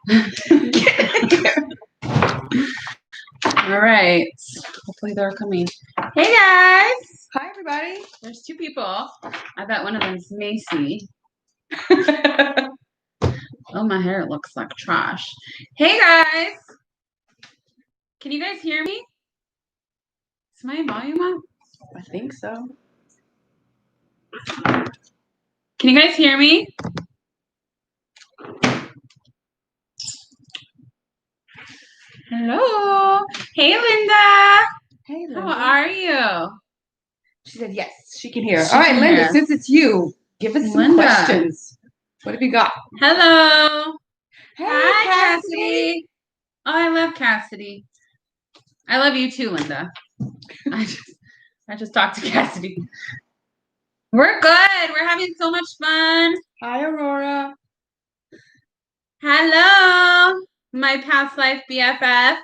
All right. Hopefully they're coming. Hey guys. Hi everybody. There's two people. I bet one of them's Macy. Oh, my hair looks like trash. Hey guys. Can you guys hear me? Is my volume up? I think so. Can you guys hear me? Hello. Hey Linda. Hey Linda. How are you? She said yes, she can hear. All right, Linda, since it's you, give us some questions. What have you got? Hello. Hey, Hi, Cassidy. Oh, I love Cassidy. I love you too, Linda. I just talked to Cassidy. We're good. We're having so much fun. Hi, Aurora. Hello, my past life BFF.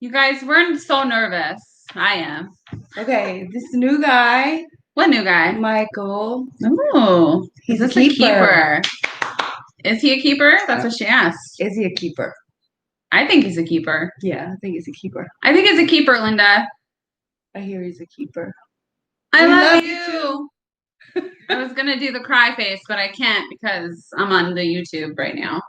You guys, we're so nervous. I am. Okay, this new guy. What new guy? Michael. Oh, he's a keeper. Is he a keeper? That's what she asked. Is he a keeper? I think he's a keeper. Yeah, I think he's a keeper. I think he's a keeper, Linda. I hear he's a keeper. I love you too. I was going to do the cry face, but I can't because I'm on the YouTube right now.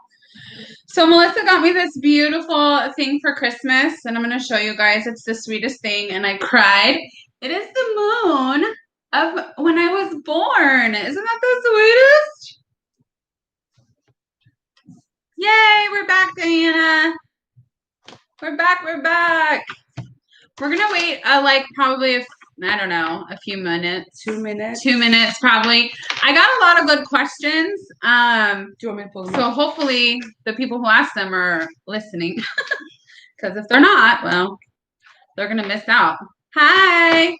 So Melissa got me this beautiful thing for Christmas, and I'm going to show you guys. It's the sweetest thing, and I cried. It is the moon of when I was born. Isn't that the sweetest? Yay, we're back, Diana. We're back. We're going to wait probably a few minutes. 2 minutes. 2 minutes probably. I got a lot of good questions. Do you want me to pull them So up? hopefully the people who asked them are listening. Because if they're not, well, they're going to miss out. Hi.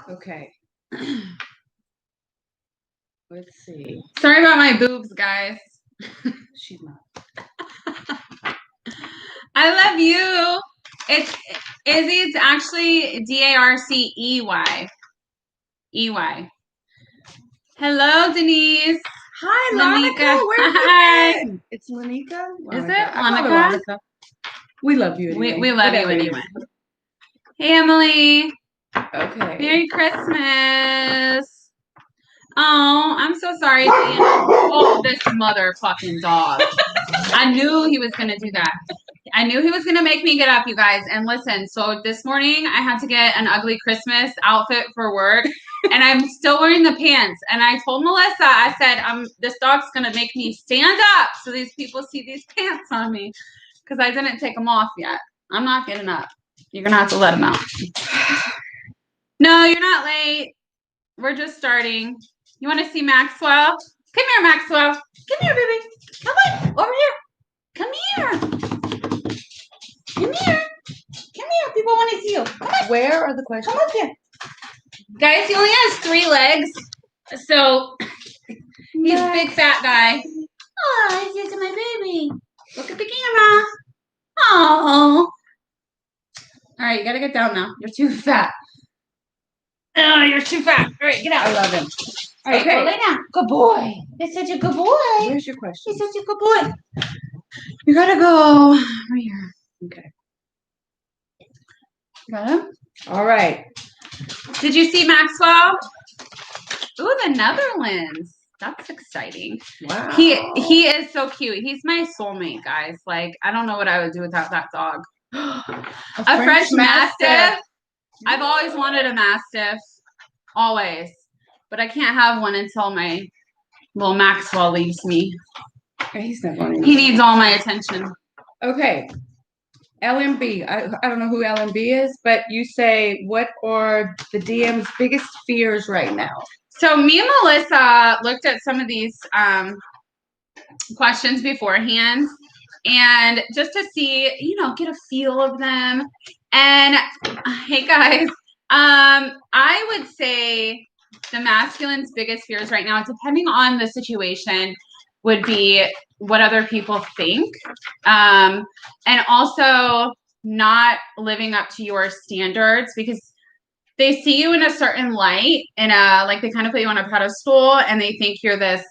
Okay. Let's see. Sorry about my boobs, guys. She's not. I love you. It's actually Darcey. EY. Hello, Denise. Hi, Lanika. Where's the It's Lanika? Is it Lanika? We love you anyway. We love you anyway. Hey, Emily. Okay. Merry Christmas. Oh, I'm so sorry, Diana. Oh, this motherfucking dog. I knew he was going to do that. I knew he was going to make me get up, you guys. And listen, so this morning I had to get an ugly Christmas outfit for work. And I'm still wearing the pants. And I told Melissa, I said, this dog's going to make me stand up so these people see these pants on me. Because I didn't take them off yet. I'm not getting up. You're going to have to let them out. No, you're not late. We're just starting. You want to see Maxwell? Come here, Maxwell. Come here, baby. Come on. Over here. Come here. Come here. Come here. People want to see you. Come on. Where are the questions? Come up here. Guys, he only has 3 legs. So he's a big fat guy. Oh, he's just my baby. Look at the camera. Oh. All right, you got to get down now. You're too fat. Oh, you're too fat. All right, get out. I love him. All right, okay. Go lay down. Good boy. He's such a good boy. Where's your question? He's such a good boy. You gotta go right here. Okay. Got him? All right. Did you see Maxwell? Ooh, the Netherlands. That's exciting. Wow. He is so cute. He's my soulmate, guys. Like, I don't know what I would do without that dog. a French Mastiff. I've always wanted a Mastiff. Always. But I can't have one until my little Maxwell leaves me. He's not going. He needs all my attention. Okay. LMB. I don't know who LMB is, but you say, what are the DM's biggest fears right now? So me and Melissa looked at some of these questions beforehand, and just to see, get a feel of them. And hey guys, I would say the masculine's biggest fears right now, depending on the situation, would be what other people think, and also not living up to your standards, because they see you in a certain light, like they kind of put you on a pedestal, and they think you're this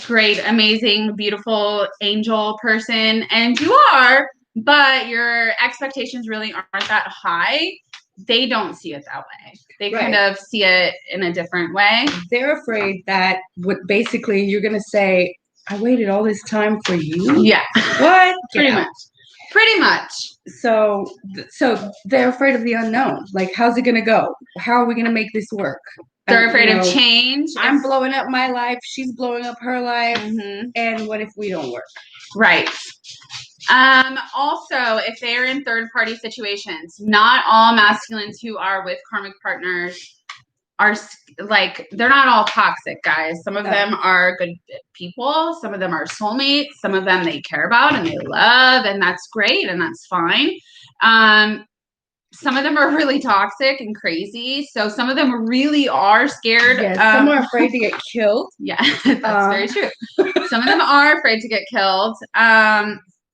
great, amazing, beautiful angel person, and you are, but your expectations really aren't that high. They don't see it that way. They kind of see it in a different way. They're afraid that basically you're going to say, I waited all this time for you? Yeah. What? Pretty much. So they're afraid of the unknown. Like, how's it going to go? How are we going to make this work? They're afraid of change. I'm blowing up my life. She's blowing up her life. And what if we don't work? Right. Also, if they're in third-party situations, not all masculines who are with karmic partners are like, they're not all toxic, guys. Some of them are good people. Some of them are soulmates. Some of them they care about and they love, and that's great and that's fine. Some of them are really toxic and crazy. So some of them really are scared. Yes, some are afraid to get killed. Yeah, that's very true. Some of them are afraid to get killed.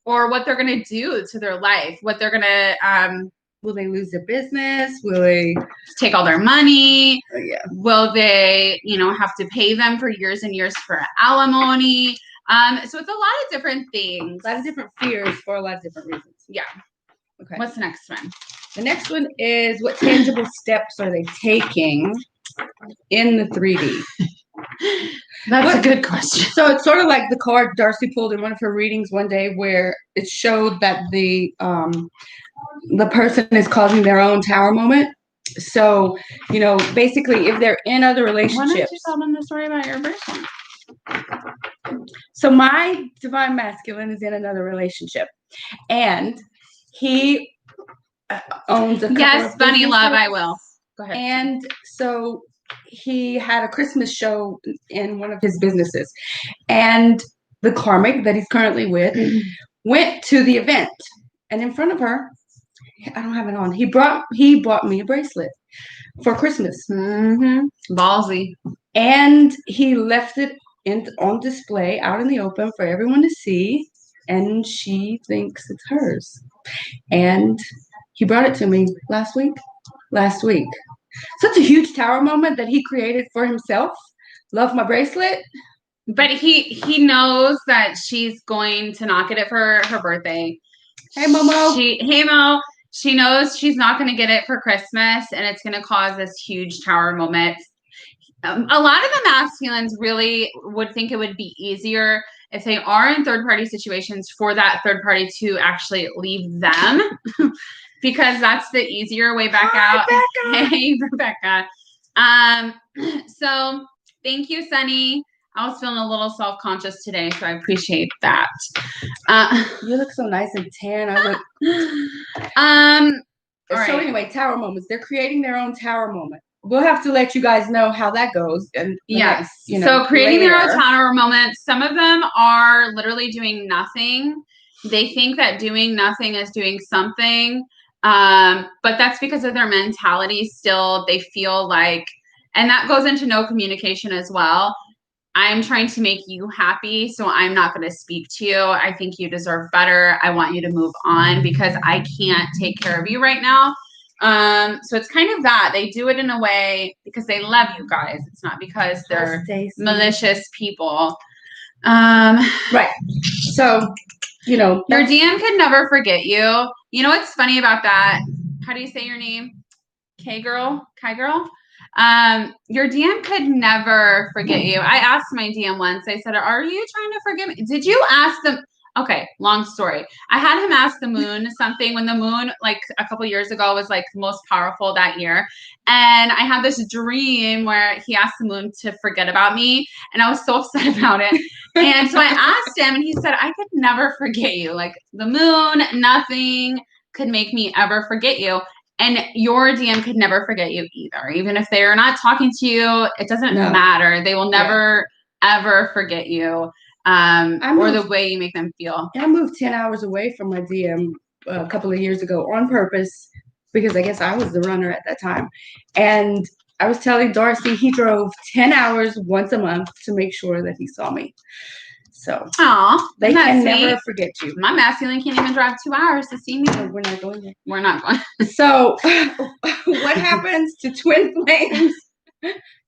Or what they're going to do to their life. What they're going to... will they lose their business? Will they take all their money? Yeah. Will they, have to pay them for years and years for alimony? So it's a lot of different things. A lot of different fears for a lot of different reasons. Yeah. Okay. What's the next one? The next one is, what tangible steps are they taking in the 3D? That's a good question. So it's sort of like the card Darcy pulled in one of her readings one day, where it showed that the person is causing their own tower moment. So, basically, if they're in other relationships. Why don't you tell them the story about your person? So my divine masculine is in another relationship, and he owns a couple Yes, of bunny love, businesses. I will. Go ahead. And so he had a Christmas show in one of his businesses, and the karmic that he's currently with went to the event, and in front of her, I don't have it on, he bought me a bracelet for Christmas. Ballsy. And he left it on display out in the open for everyone to see, and she thinks it's hers. And he brought it to me last week. Such a huge tower moment that he created for himself. Love my bracelet. But he knows that she's going to not get it for her birthday. Hey, Momo. Hey, Mo. She knows she's not going to get it for Christmas, and it's going to cause this huge tower moment. A lot of the masculines really would think it would be easier if they are in third-party situations for that third party to actually leave them, because that's the easier way back out. Rebecca. Hey, Rebecca. So thank you, Sunny. I was feeling a little self-conscious today, so I appreciate that. You look so nice and tan. So anyway, tower moments. They're creating their own tower moment. We'll have to let you guys know how that goes. And yes, so creating their own tower moments. Some of them are literally doing nothing. They think that doing nothing is doing something, but that's because of their mentality. Still, they feel like, and that goes into no communication as well. I'm trying to make you happy, so I'm not going to speak to you. I think you deserve better. I want you to move on because I can't take care of you right now. So it's kind of that. They do it in a way because they love you guys. It's not because they're malicious people. Right. So, your DM could never forget you. You know what's funny about that? How do you say your name? Kai girl? Your DM could never forget you. I asked my DM once, I said, are you trying to forgive me? Did you ask them? Okay, long story. I had him ask the moon something when the moon, like a couple years ago, was like most powerful that year. And I had this dream where he asked the moon to forget about me. And I was so upset about it. And so I asked him and he said, I could never forget you. Like the moon, nothing could make me ever forget you. And your DM could never forget you either. Even if they're not talking to you, it doesn't matter. They will never, ever forget you. Or the way you make them feel. I moved 10 hours away from my DM a couple of years ago on purpose because I guess I was the runner at that time. And I was telling Darcy he drove 10 hours once a month to make sure that he saw me. So they can never forget you. My masculine can't even drive 2 hours to see me. No, we're not going there. We're not going. So what happens to twin flames?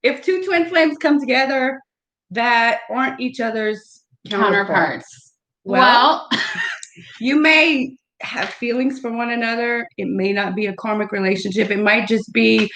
If two twin flames come together, that aren't each other's counterparts. Well, you may have feelings for one another. It may not be a karmic relationship. It might just be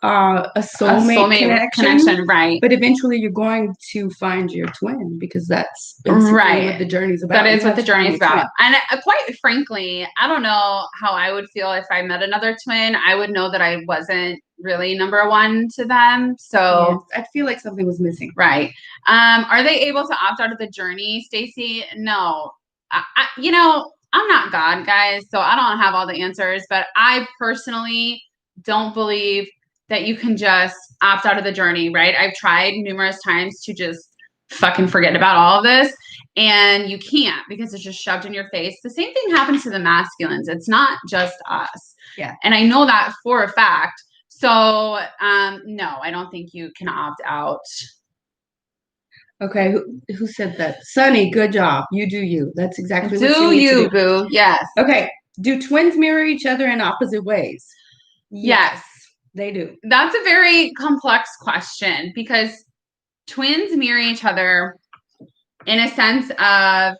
a soulmate connection, right? But eventually, you're going to find your twin because that's basically what the journey's about. That is what the journey's about. And quite frankly, I don't know how I would feel if I met another twin. I would know that I wasn't really number one to them. So I feel like something was missing. Right. Are they able to opt out of the journey, Stacey? No. I'm not God, guys, so I don't have all the answers, but I personally don't believe that you can just opt out of the journey, right? I've tried numerous times to just fucking forget about all of this, and you can't because it's just shoved in your face. The same thing happens to the masculines. It's not just us. Yeah. And I know that for a fact. So, no, I don't think you can opt out. Okay, who said that? Sunny, good job. You do you. That's exactly what you need to do. Boo. Yes. Okay. Do twins mirror each other in opposite ways? Yes, they do. That's a very complex question because twins mirror each other in a sense of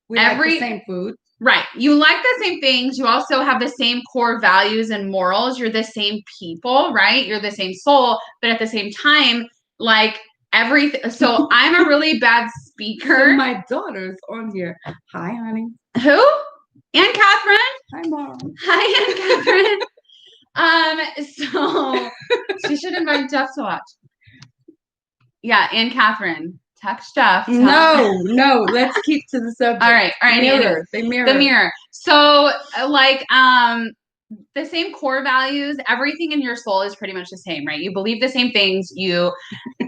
we like the same food. Right. You like the same things. You also have the same core values and morals. You're the same people, right? You're the same soul. But at the same time, like everything. So I'm a really bad speaker. So my daughter's on here. Hi, honey. Who? Ann Catherine. Hi, Mom. Hi, Ann Catherine. So she should invite Jeff to watch. Yeah, Ann Catherine. Text Jeff. No. Let's keep to the subject. All right. Mirror. They mirror. The mirror. So, like, the same core values. Everything in your soul is pretty much the same, right? You believe the same things. You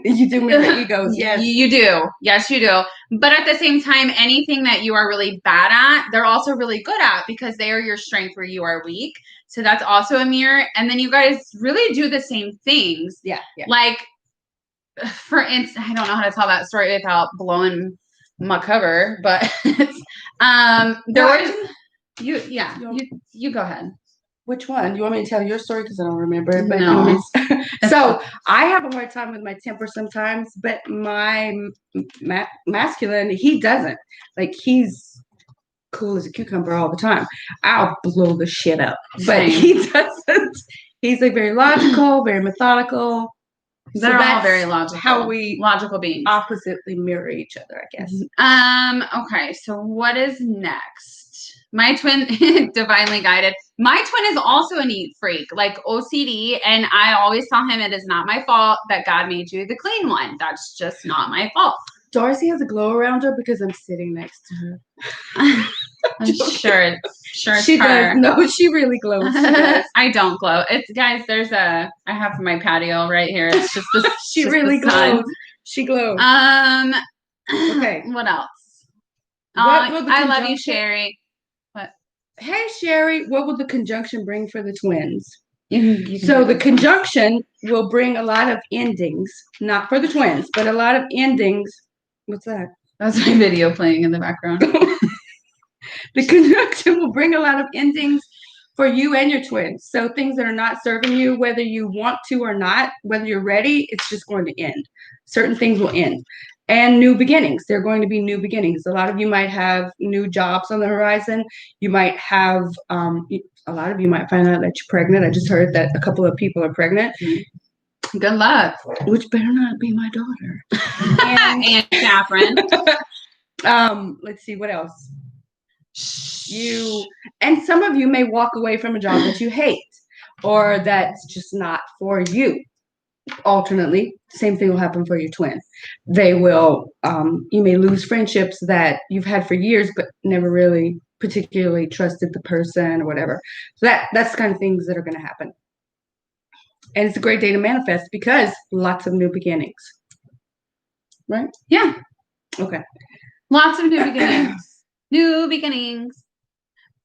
do mirror egos. Yes, you do. Yes, you do. But at the same time, anything that you are really bad at, they're also really good at because they are your strength where you are weak. So that's also a mirror. And then you guys really do the same things. Yeah. Like, for instance, I don't know how to tell that story without blowing my cover, but there was you go ahead. Which one? You want me to tell your story because I don't remember it? But no. So I have a hard time with my temper sometimes, but my masculine, he doesn't. Like he's cool as a cucumber all the time. I'll blow the shit up, but he doesn't. He's like very logical, very methodical. They're all very logical. How we logical beings oppositely mirror each other, I guess. Okay. So what is next? My twin, divinely guided. My twin is also a neat freak, like OCD, and I always tell him it is not my fault that God made you the clean one. That's just not my fault. Darcy has a glow around her because I'm sitting next to her. I'm sure she does. No, she really glows. She does. I don't glow. It's guys. I have my patio right here. It's just the. She just really the sun. glows. She glows. Okay. What else? I love you, Sherry. What? Hey, Sherry. What will the conjunction bring for the twins? So the conjunction will bring a lot of endings, not for the twins, but a lot of endings. What's that? That's my video playing in the background. The conjunction will bring a lot of endings for you and your twins. So things that are not serving you, whether you want to or not, whether you're ready, it's just going to end. Certain things will end. And new beginnings. There are going to be new beginnings. A lot of you might have new jobs on the horizon. You might have, a lot of you might find out that you're pregnant. I just heard that a couple of people are pregnant. Good luck. Which better not be my daughter. And Catherine. Let's see, what else? And some of you may walk away from a job that you hate or that's just not for you. Alternately, same thing will happen for your twin. They will, you may lose friendships that you've had for years but never really particularly trusted the person or whatever. So that's the kind of things that are going to happen. And it's a great day to manifest because lots of new beginnings. Right? Yeah. Okay. Lots of new beginnings. New beginnings.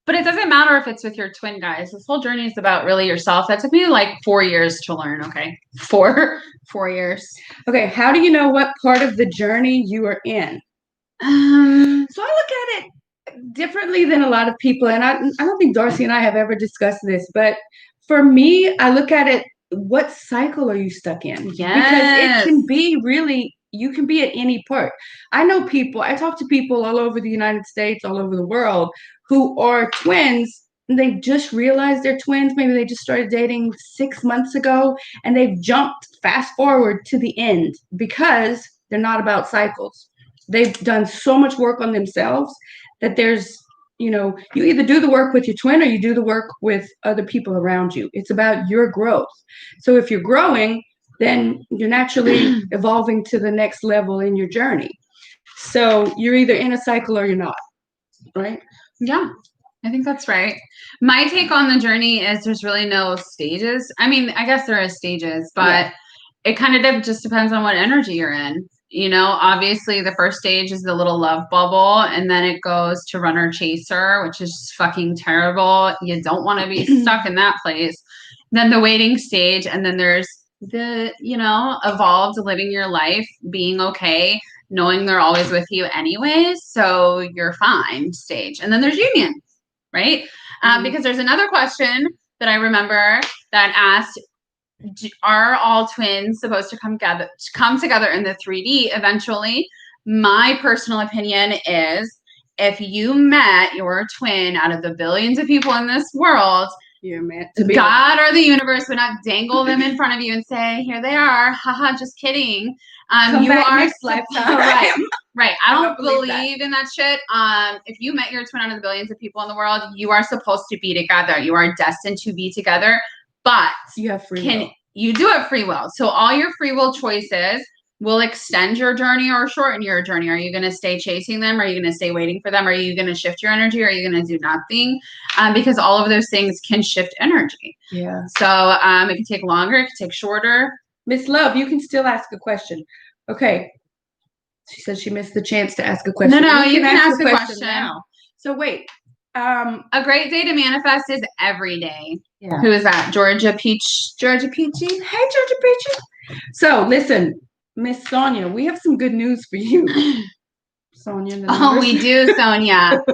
But it doesn't matter if it's with your twin, guys. This whole journey is about really yourself. That took me like 4 years to learn, okay? 4 years. Okay, how do you know what part of the journey you are in? So I look at it differently than a lot of people, and I don't think Darcy and I have ever discussed this, but for me, I look at it, what cycle are you stuck in? Yes. Because it can be really you can be at any part. I talk to people all over the United States, all over the world, who are twins. And they've just realized they're twins. Maybe they just started dating 6 months ago and they've jumped fast forward to the end because they're not about cycles. They've done so much work on themselves that you either do the work with your twin or you do the work with other people around you. It's about your growth. So if you're growing, then you're naturally evolving to the next level in your journey. So you're either in a cycle or you're not, right? Yeah, I think that's right. My take on the journey is there's really no stages. I mean, I guess there are stages, but it kind of just depends on what energy you're in. Obviously the first stage is the little love bubble, and then it goes to runner chaser, which is just fucking terrible. You don't want to be stuck in that place. Then the waiting stage, and then there's the, evolved living your life, being okay, knowing they're always with you anyways, so you're fine stage. And then there's union, right? Because there's another question that I remember that asked, are all twins supposed to come together in the 3D eventually? My personal opinion is, if you met your twin out of the billions of people in this world, you're meant to be. God or the universe would not dangle them in front of you and say, here they are, haha, just kidding. You are next lifetime. Right. I don't believe in that shit. If you met your twin out of the billions of people in the world, you are supposed to be together. You are destined to be together. But you have free will. You do have free will. So all your free will choices will extend your journey or shorten your journey. Are you going to stay chasing them? Are you going to stay waiting for them? Are you going to shift your energy? Or are you going to do nothing? Because all of those things can shift energy. Yeah. So it can take longer. It can take shorter. Miss Love, you can still ask a question. Okay. She said she missed the chance to ask a question. No, you can ask a question now. So wait. A great day to manifest is every day. Yeah. Who is that? Georgia Peachy? Hey, Georgia Peachy. So listen, Miss Sonia, we have some good news for you. Sonia. Oh, we do, Sonia.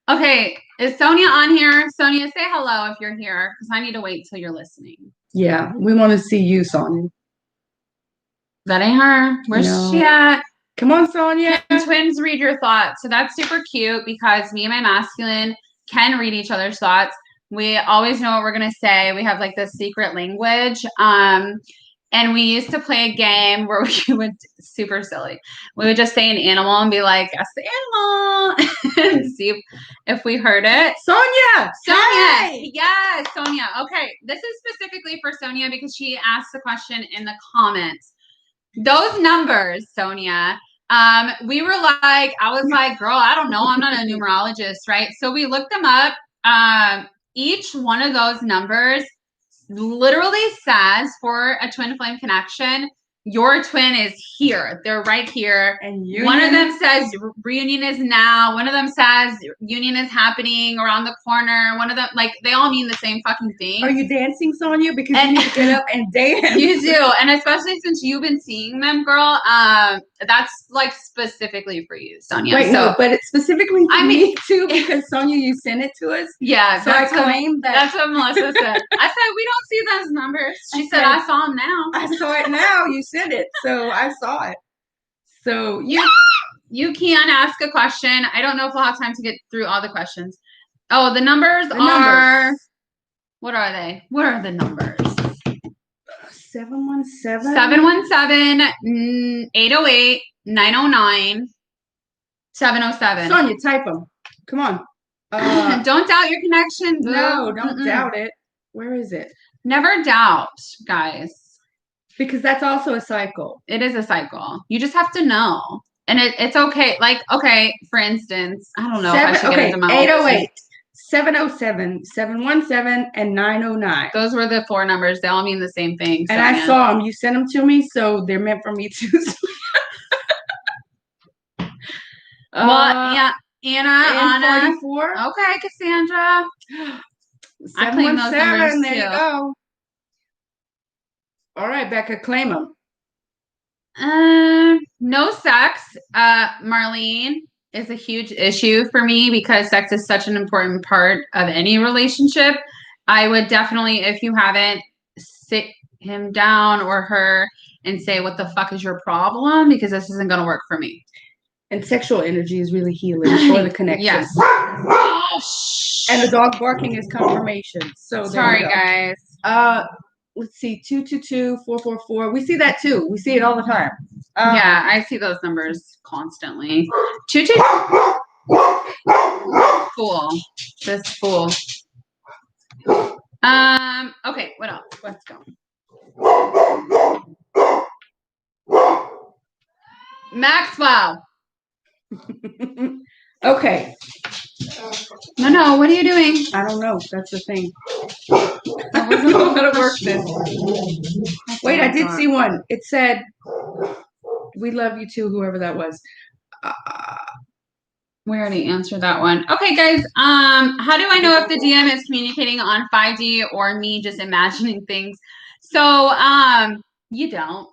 Okay, is Sonia on here? Sonia, say hello if you're here, because I need to wait till you're listening. Yeah, we want to see you, Sonia. That ain't her. Where's she at? Come on, Sonia. Can twins read your thoughts? So that's super cute, because me and my masculine can read each other's thoughts. We always know what we're going to say. We have like this secret language. And we used to play a game where we would, super silly, we would just say an animal and be like, that's the animal, and see if we heard it. Sonia! Hey! Yes, Sonia. Okay, this is specifically for Sonia because she asked the question in the comments. Those numbers, Sonia, we were like, I was like, girl, I don't know. I'm not a numerologist, right? So we looked them up. Each one of those numbers literally says, for a twin flame connection, your twin is here. They're right here. And one of them says reunion is now. One of them says union is happening around the corner. One of them, like, they all mean the same fucking thing. Are you dancing, Sonia? Because you need to get up and dance. You do. And especially since you've been seeing them, girl, that's like specifically for you, Sonia. Wait, no, but it's specifically for me too, because Sonia, you sent it to us. Yeah. So I claim that. That's what Melissa said. I said, we don't see those numbers. She said, I saw them now. I saw it now. You sent it. So I saw it. So you can ask a question. I don't know if we'll have time to get through all the questions. Oh, the numbers are, what are they? What are the numbers? 717 808 909 707. Sonia, type them. Come on. Don't doubt your connection. No, don't doubt it. Where is it? Never doubt, guys. Because that's also a cycle. It is a cycle. You just have to know. And it's okay. Like, okay, for instance, I don't know if I should get into my 808, 707, 717, and 909. Those were the four numbers. They all mean the same thing. And I saw them. You sent them to me, so they're meant for me too. Well, yeah. Anna. 44. Okay, Cassandra. I claim those numbers there too. You go. All right, Becca, claim them. No sex, Marlene, is a huge issue for me because sex is such an important part of any relationship. I would definitely, if you haven't, sit him down or her and say, what the fuck is your problem? Because this isn't going to work for me. And sexual energy is really healing for the connection. Yes. And the dog barking is confirmation. So sorry, guys. Let's see, 222-444. We see that too. We see it all the time. Yeah, I see those numbers constantly. 22. Fool. This fool. Okay, what else? Let's go. Maxwell. Okay. No, what are you doing? I don't know. That's the thing. That wasn't I'm gonna work this. Wait, I did see one. It said, "We love you too," whoever that was. We already answered that one. Okay, guys. How do I know if the DM is communicating on 5D or me just imagining things? So, you don't.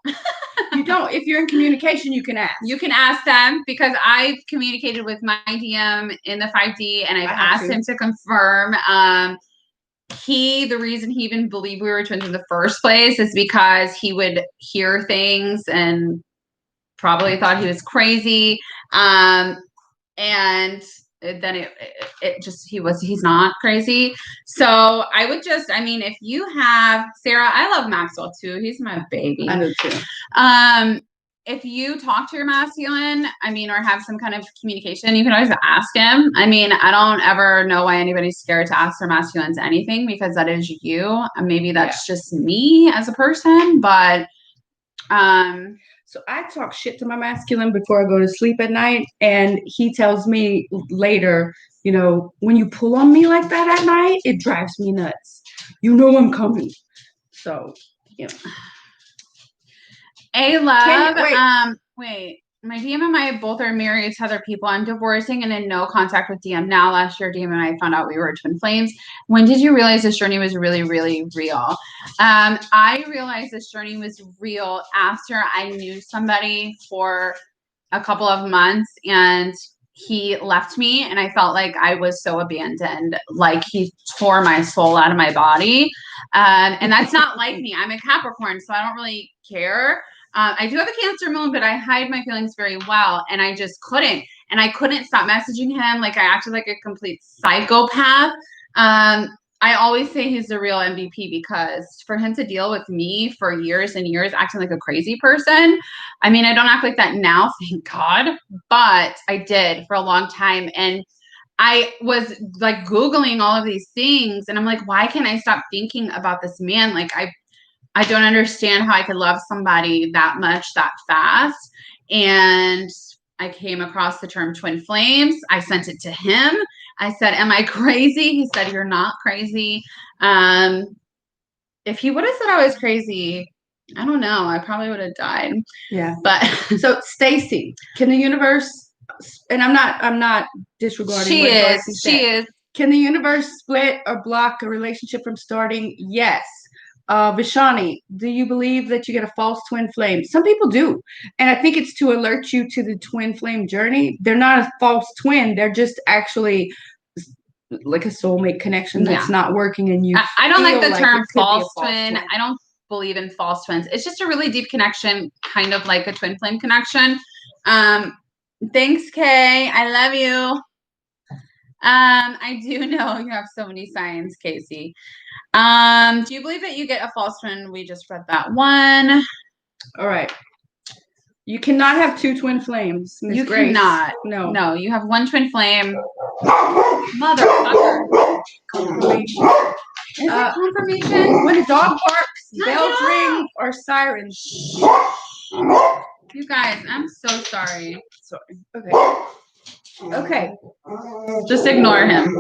You don't. If you're in communication, you can ask. You can ask them because I've communicated with my DM in the 5D and I've asked him to confirm. The reason he even believed we were twins in the first place is because he would hear things and probably thought he was crazy. And then he's not crazy. So I would just, if you have Sarah, I love Maxwell too. He's my baby. I do too. If you talk to your masculine, or have some kind of communication, you can always ask him. I don't ever know why anybody's scared to ask their masculines anything because that is you. Maybe that's just me as a person, but so I talk shit to my masculine before I go to sleep at night, and he tells me later, when you pull on me like that at night, it drives me nuts. I'm coming. So, love. Wait. My DM and I both are married to other people. I'm divorcing and in no contact with DM now. Last year, DM and I found out we were twin flames. When did you realize this journey was really, really real? I realized this journey was real after I knew somebody for a couple of months and he left me and I felt like I was so abandoned. Like he tore my soul out of my body. And that's not like me. I'm a Capricorn, so I don't really care. I do have a Cancer moon, but I hide my feelings very well. And I just couldn't. And I couldn't stop messaging him. Like I acted like a complete psychopath. I always say he's the real MVP because for him to deal with me for years and years acting like a crazy person, I don't act like that now, thank God, but I did for a long time. And I was like Googling all of these things and I'm like, why can't I stop thinking about this man? Like I don't understand how I could love somebody that much, that fast. And I came across the term twin flames. I sent it to him. I said, am I crazy? He said, you're not crazy. If he would have said I was crazy, I don't know. I probably would have died. Yeah. But so Stacy, can the universe, and I'm not disregarding she is. Can the universe split or block a relationship from starting? Yes. Vishani, do you believe that you get a false twin flame? Some people do. And I think it's to alert you to the twin flame journey. They're not a false twin. They're just actually like a soulmate connection that's not working. And I don't like the term false twin. I don't believe in false twins. It's just a really deep connection, kind of like a twin flame connection. Thanks, Kay. I love you. I do know you have so many signs, Casey. Do you believe that you get a false twin? We just read that one. All right. You cannot have two twin flames, Ms. You Grace. cannot. No, you have one twin flame. Motherfucker. Confirmation. Is it confirmation? When a dog barks, bells ring, or sirens. You guys, I'm so sorry. Sorry. Okay. Just ignore him.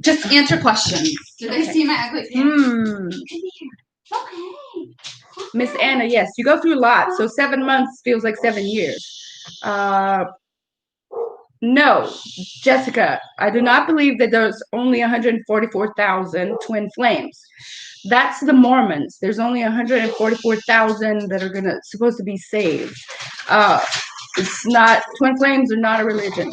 Just answer questions. Do they see my ugly face? Okay. Miss Anna, yes, you go through a lot. So 7 months feels like 7 years. No, Jessica, I do not believe that there's only 144,000 twin flames. That's the Mormons. There's only 144,000 that are supposed to be saved. It's not, twin flames are not a religion.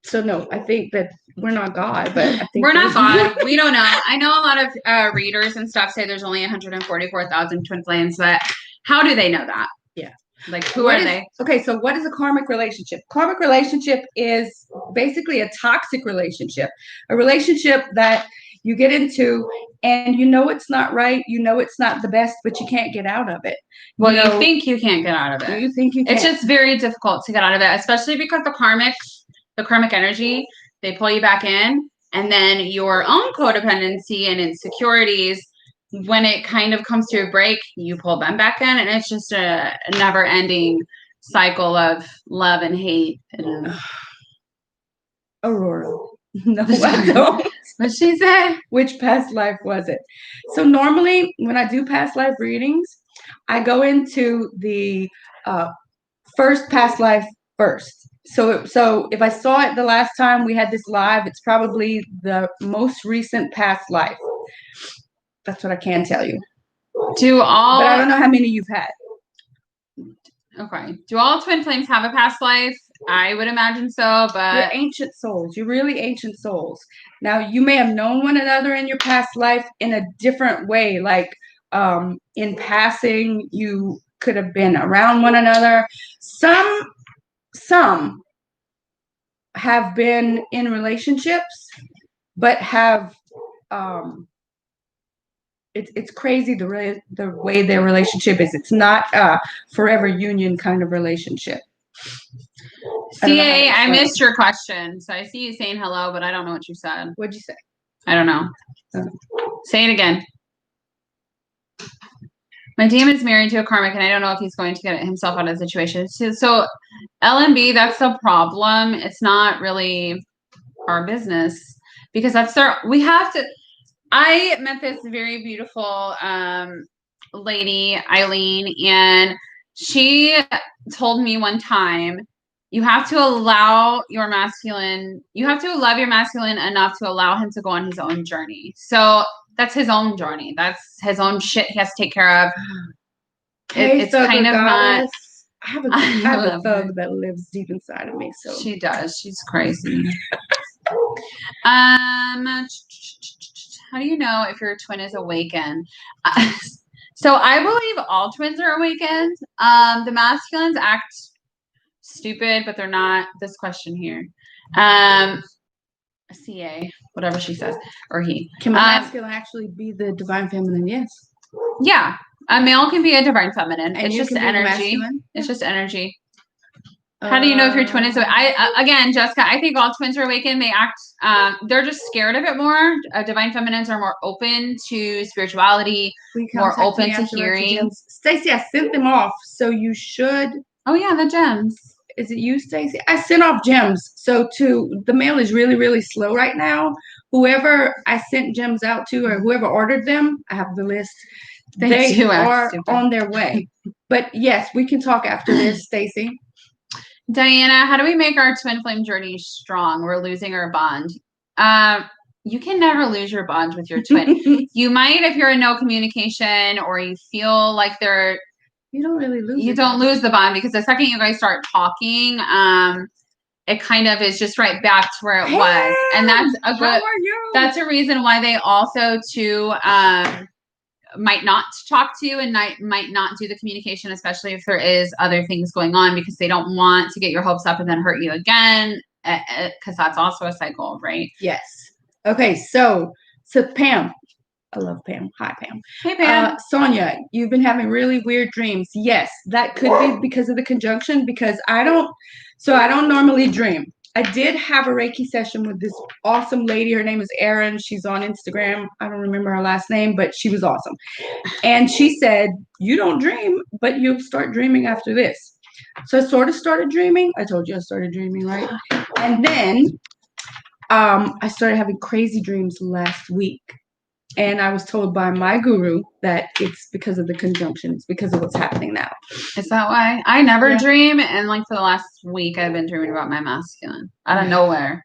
So no, I think that we're not God, but I think we're not there's- God. We don't know. I know a lot of readers and stuff say there's only 144,000 twin flames, but how do they know that? Yeah. Like, who are they? Okay, so what is a karmic relationship? Karmic relationship is basically a toxic relationship, a relationship that you get into and you know it's not right, you know it's not the best, but you can't get out of it. Well, you think you can't get out of it. You think you can. It's just very difficult to get out of it, especially because the karmic energy, they pull you back in, and then your own codependency and insecurities, when it kind of comes to a break, you pull them back in, and it's just a never-ending cycle of love and hate. And Aurora. No, I don't. What'd she say? Which past life was it? So normally when I do past life readings, I go into the first past life first. So if I saw it the last time we had this live, it's probably the most recent past life. That's what I can tell you. But I don't know how many you've had. Okay. Do all twin flames have a past life? I would imagine so, but you're ancient souls. You're really ancient souls. Now you may have known one another in your past life in a different way, like in passing, you could have been around one another. Some have been in relationships, but have it's crazy the way their relationship is. It's not a forever union kind of relationship. CA, I missed your question. So I see you saying hello, but I don't know what you said. What'd you say? I don't know. Say it again. My demon is married to a karmic, and I don't know if he's going to get himself out of the situation. So LMB, that's the problem. It's not really our business because we have to. I met this very beautiful lady, Eileen, and she told me one time, you have to love your masculine enough to allow him to go on his own journey. So that's his own journey. That's his own shit he has to take care of. It's kind of not. I have a thug that lives deep inside of me. So she does. She's crazy. How do you know if your twin is awakened? So I believe all twins are awakened. The masculines act stupid, but they're not. This question here. CA, whatever she says, or he. Can a masculine actually be the divine feminine? Yes. Yeah. A male can be a divine feminine. And it's just energy. It's just energy. How do you know if your twin is? Again, Jessica, I think all twins are awakened. They act. They're just scared of it more. Divine feminines are more open to spirituality, more open to hearing. Stacey, I sent them off, so you should. Oh yeah, the gems. Is it you, Stacey? I sent off gems. So the mail is really, really slow right now. Whoever I sent gems out to, or whoever ordered them, I have the list. They are on their way. But yes, we can talk after this, Stacey. Diana, how do we make our twin flame journey strong? We're losing our bond. You can never lose your bond with your twin. You might if you're in no communication or you feel like you don't really lose. You don't lose the bond because the second you guys start talking, it kind of is just right back to where it was. And that's a good. That's a reason why they also too might not talk to you and might not do the communication, especially if there is other things going on, because they don't want to get your hopes up and then hurt you again, because that's also a cycle, right? Yes. Okay, so Pam, I love Pam. Hi, Pam. Hey, Pam. Sonia, you've been having really weird dreams. Yes, that could be because of the conjunction, because I don't normally dream. I did have a Reiki session with this awesome lady. Her name is Erin. She's on Instagram. I don't remember her last name, but she was awesome. And she said, you don't dream, but you'll start dreaming after this. So I sort of started dreaming. I told you I started dreaming, right? And then I started having crazy dreams last week. And I was told by my guru that it's because of the conjunction. It's because of what's happening now. Is that why? I never dream. And like for the last week, I've been dreaming about my masculine out of nowhere.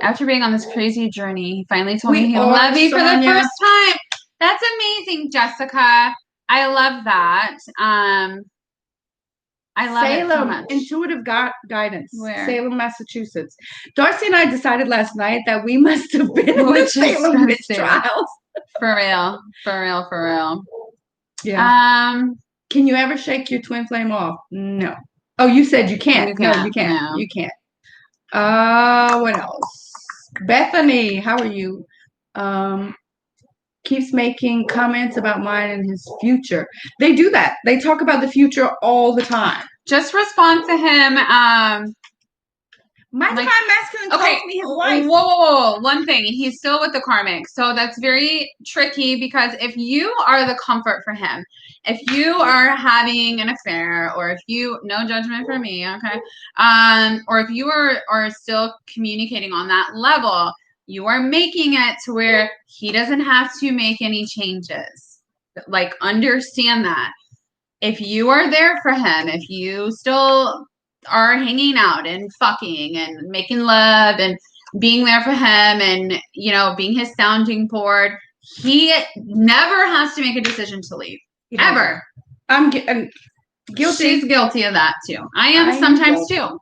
After being on this crazy journey, he finally told me he loved me for the first time. That's amazing, Jessica. I love that. I love it so Salem much. Intuitive Guidance. Where? Salem, Massachusetts. Darcy and I decided last night that we must have been in the Which is Salem witch expensive. trials. For real. For real. For real. Yeah. Can you ever shake your twin flame off? No. Oh, you said you can't. You No, can't. you can't. No. You can't. What else? Bethany, how are you? Keeps making comments about mine and his future. They do that. They talk about the future all the time. Just respond to him. My divine masculine calls me his wife. Whoa. One thing. He's still with the karmic. So that's very tricky because if you are the comfort for him, if you are having an affair, or if you, no judgment for me, okay? Or if you are still communicating on that level, you are making it to where he doesn't have to make any changes. Like, understand that. If you are there for him, if you still are hanging out and fucking and making love and being there for him and, being his sounding board, he never has to make a decision to leave. Ever. I'm guilty. She's guilty of that too. I am sometimes too.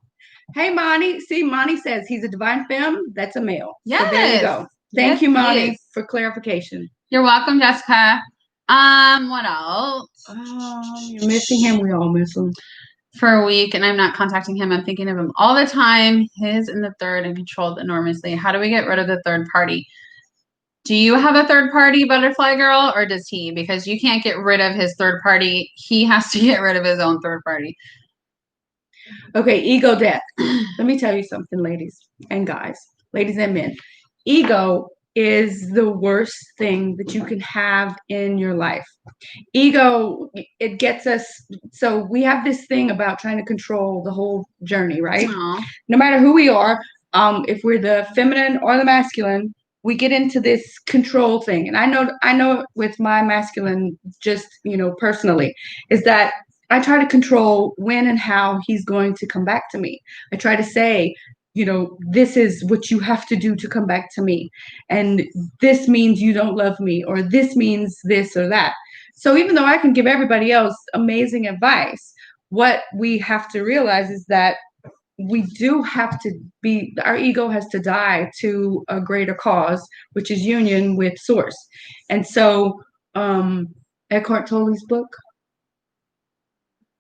Hey, Monty. See, Monty says he's a divine femme. That's a male. Yes. So there you go. Thank you, Monty, for clarification. You're welcome, Jessica. What else? You're missing him. We all miss him. For a week, and I'm not contacting him. I'm thinking of him all the time. His in the third and controlled enormously. How do we get rid of the third party? Do you have a third party, butterfly girl, or does he? Because you can't get rid of his third party. He has to get rid of his own third party. Okay, ego death. Let me tell you something, ladies and guys, ladies and men. Ego is the worst thing that you can have in your life. Ego, it gets us. So we have this thing about trying to control the whole journey, right? Aww. No matter who we are, if we're the feminine or the masculine, we get into this control thing. And I know with my masculine, just, personally, is that I try to control when and how he's going to come back to me. I try to say, this is what you have to do to come back to me. And this means you don't love me, or this means this or that. So even though I can give everybody else amazing advice, what we have to realize is that we do have to our ego has to die to a greater cause, which is union with source. And so Eckhart Tolle's book,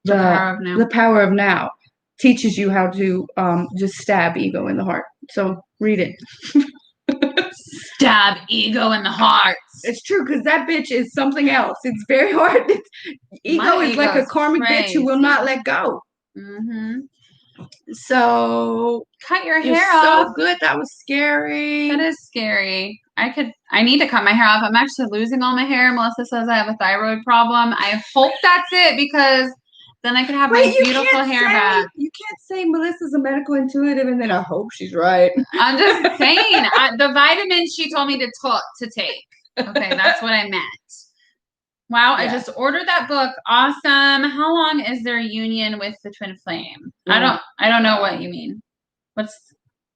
The Power of Now, teaches you how to just stab ego in the heart. So read it. Stab ego in the heart. It's true, because that bitch is something else. It's very hard. Ego is like a karmic bitch who will not let go. Mm-hmm. So cut your hair off. So good. That was scary. That is scary. I need to cut my hair off. I'm actually losing all my hair. Melissa says I have a thyroid problem. I hope that's it, because then I could have my beautiful hair back. You can't say Melissa's a medical intuitive and then I hope she's right. I'm just saying, the vitamins she told me to take. Okay, that's what I meant. Wow, yeah. I just ordered that book. Awesome. How long is their union with the twin flame? I don't know what you mean. What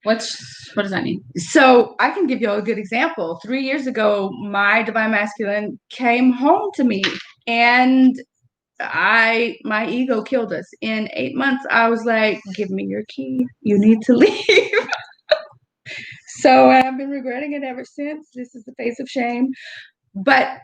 does that mean? So I can give you a good example. 3 years ago, my divine masculine came home to me, and my ego killed us. In 8 months, I was like, give me your key. You need to leave. So I've been regretting it ever since. This is the face of shame. But,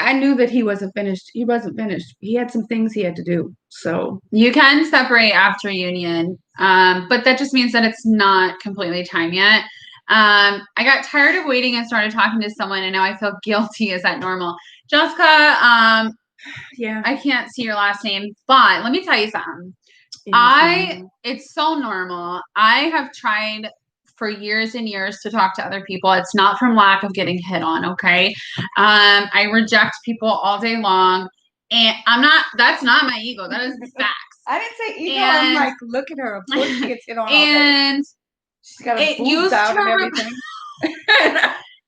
I knew that he wasn't finished. He wasn't finished. He had some things he had to do. So you can separate after union. But that just means that it's not completely time yet. I got tired of waiting and started talking to someone, and now I feel guilty. Is that normal? Jessica, yeah. I can't see your last name, but let me tell you something. It's so normal. I have tried for years and years to talk to other people. It's not from lack of getting hit on, okay? I reject people all day long, and that's not my ego. That is facts. I didn't say ego. I'm like, look at her. Of course she gets hit on all day. And she's got a boobs out and everything.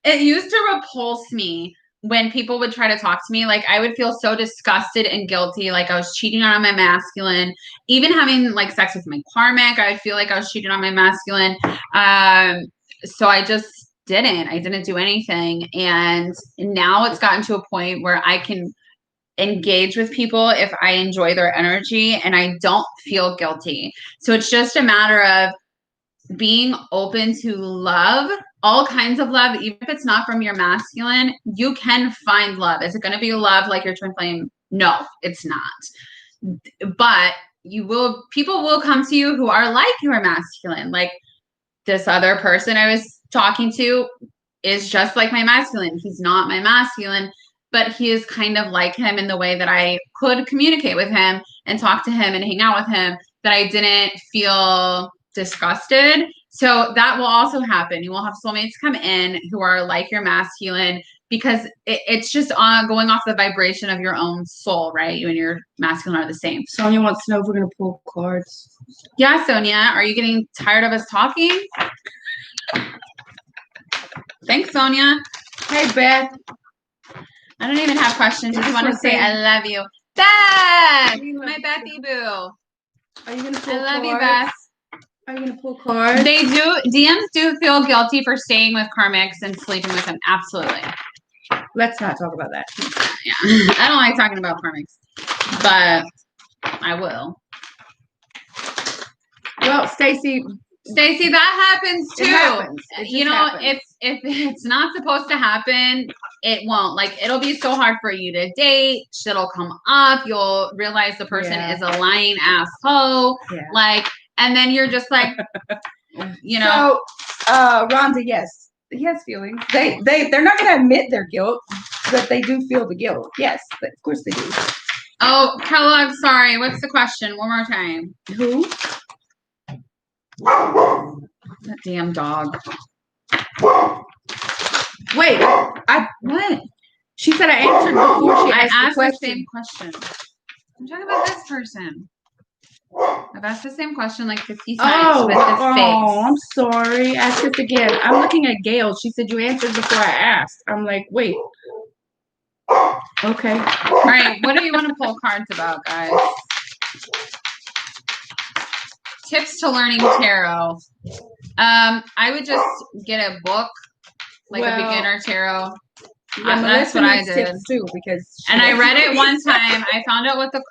It used to repulse me when people would try to talk to me. Like, I would feel so disgusted and guilty, like I was cheating on my masculine. Even having like sex with my karmic, I would feel like I was cheating on my masculine. So I just didn't do anything. And now it's gotten to a point where I can engage with people if I enjoy their energy and I don't feel guilty. So it's just a matter of being open to love, all kinds of love, even if it's not from your masculine. You can find love. Is it going to be love like your twin flame? No, it's not. But people will come to you who are like your masculine. Like this other person I was talking to is just like my masculine. He's not my masculine, but he is kind of like him in the way that I could communicate with him and talk to him and hang out with him, that I didn't feel disgusted. So that will also happen. You will have soulmates come in who are like your masculine, because it's just going off the vibration of your own soul, right? You and your masculine are the same. Sonia wants to know if we're going to pull cards. Yeah, Sonia, are you getting tired of us talking? Thanks, Sonia. Hey, Beth. I don't even have questions. I just want to say I love you. Beth! My Bethy boo. Are you going to pull cards? I love you, Beth. Are you going to pull cards? DMs do feel guilty for staying with karmics and sleeping with them. Absolutely. Let's not talk about that. Yeah. I don't like talking about karmics, but I will. Well, Stacy, that happens too. It happens. It happens. If it's not supposed to happen, it won't. Like, it'll be so hard for you to date. Shit'll come up. You'll realize the person is a lying asshole. Yeah. Like, and then you're just like, you know. So, Rhonda, yes, he has feelings. They're not going to admit their guilt, but they do feel the guilt. Yes, but of course they do. Oh, Kellogg, sorry. What's the question? One more time. Who? That damn dog. Wait, what? She said I answered before she asked the same question. I'm talking about this person. I've asked the same question like 50 times with this face. Oh, I'm sorry. Ask it again. I'm looking at Gail. She said you answered before I asked. I'm like, wait. Okay. All right. What do you want to pull cards about, guys? Tips to learning tarot. I would just get a book, like a beginner tarot. Yeah, that's what I did tips too, because I read it one time.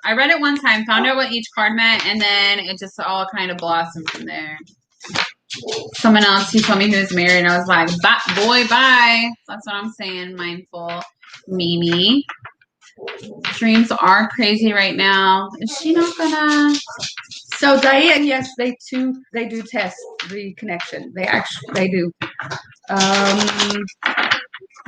I read it one time, found out what each card meant, and then it just all kind of blossomed from there. Someone else, he told me he was married, and I was like, bye. That's what I'm saying. Mindful, Mimi. Dreams are crazy right now. Is she not gonna? So Diane, yes, they do test the connection. They do.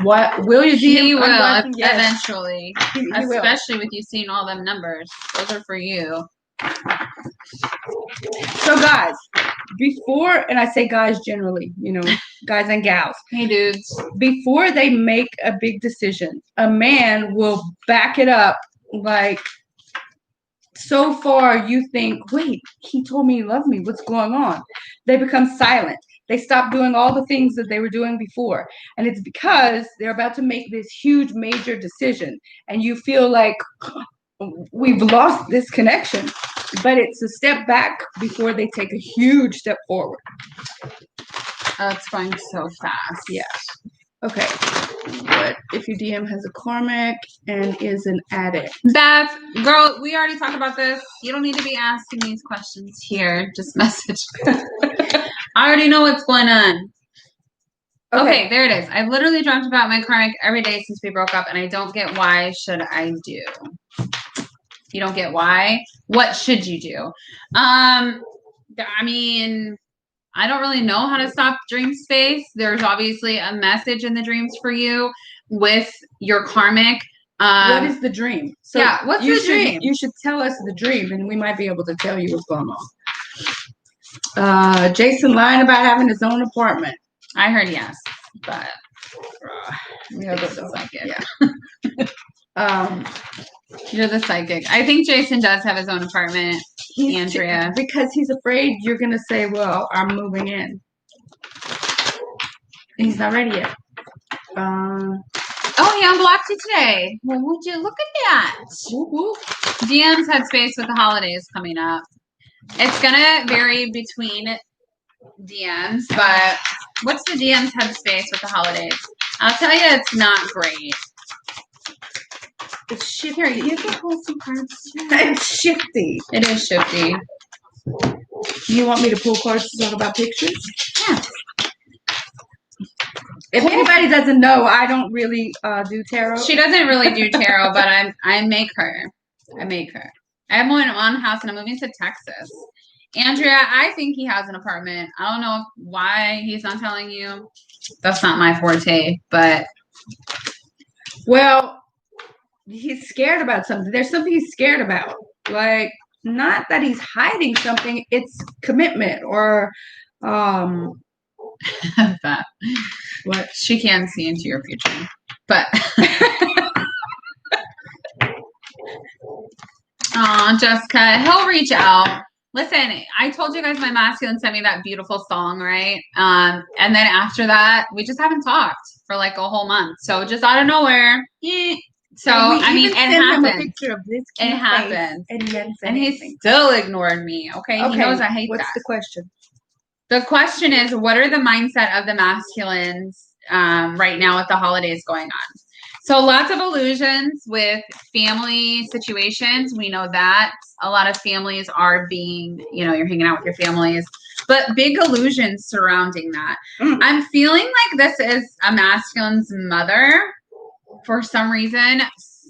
What will you do? He will eventually, especially with you seeing all them numbers. Those are for you. So guys, before, and I say guys generally, guys and gals. Hey dudes. Before they make a big decision, a man will back it up. Like, so far you think, wait, he told me he loved me. What's going on? They become silent. They stop doing all the things that they were doing before. And it's because they're about to make this huge, major decision. And you feel like we've lost this connection. But it's a step back before they take a huge step forward. Oh, it's going so fast. Yeah. Okay. But if your DM has a karmic and is an addict. Beth, girl, we already talked about this. You don't need to be asking these questions here. Just message. I already know what's going on. Okay, there it is. I've literally dreamt about my karmic every day since we broke up, and I don't get why should I do. You don't get why? What should you do? I mean, I don't really know how to stop dream space. There's obviously a message in the dreams for you with your karmic. What is the dream? So yeah, what's the dream? You should tell us the dream, and we might be able to tell you what's going on. Jason lying about having his own apartment. I heard yes, but you're the psychic. Yeah. You're the psychic. I think Jason does have his own apartment, Andrea. Because he's afraid you're going to say, well, I'm moving in. He's not ready yet. Oh, he unblocked you today. Well, would you look at that? Woo-hoo. DM's headspace with the holidays coming up. It's going to vary between DMs, but what's the DM's headspace with the holidays? I'll tell you, it's not great. It's shifty. Here, you can pull some cards too. It's shifty. It is shifty. You want me to pull cards to talk about pictures? Yeah. If anybody doesn't know, I don't really do tarot. She doesn't really do tarot, but I make her. I have one house and I'm moving to Texas. Andrea, I think he has an apartment. I don't know why he's not telling you. That's not my forte, but well, he's scared about something. There's something he's scared about. Like, not that he's hiding something, it's commitment or that what? She can see into your future. But oh, Jessica, he'll reach out. Listen, I told you guys my masculine sent me that beautiful song, right? And then after that, we just haven't talked for like a whole month. So just out of nowhere. So I mean, it happened. Him a picture of this it happened. And he still ignored me. Okay. He knows I hate that. What's the question? The question is, what are the mindset of the masculines right now with the holidays going on? So lots of illusions with family situations. We know that a lot of families are being, you're hanging out with your families, but big illusions surrounding that. I'm feeling like this is a masculine's mother for some reason.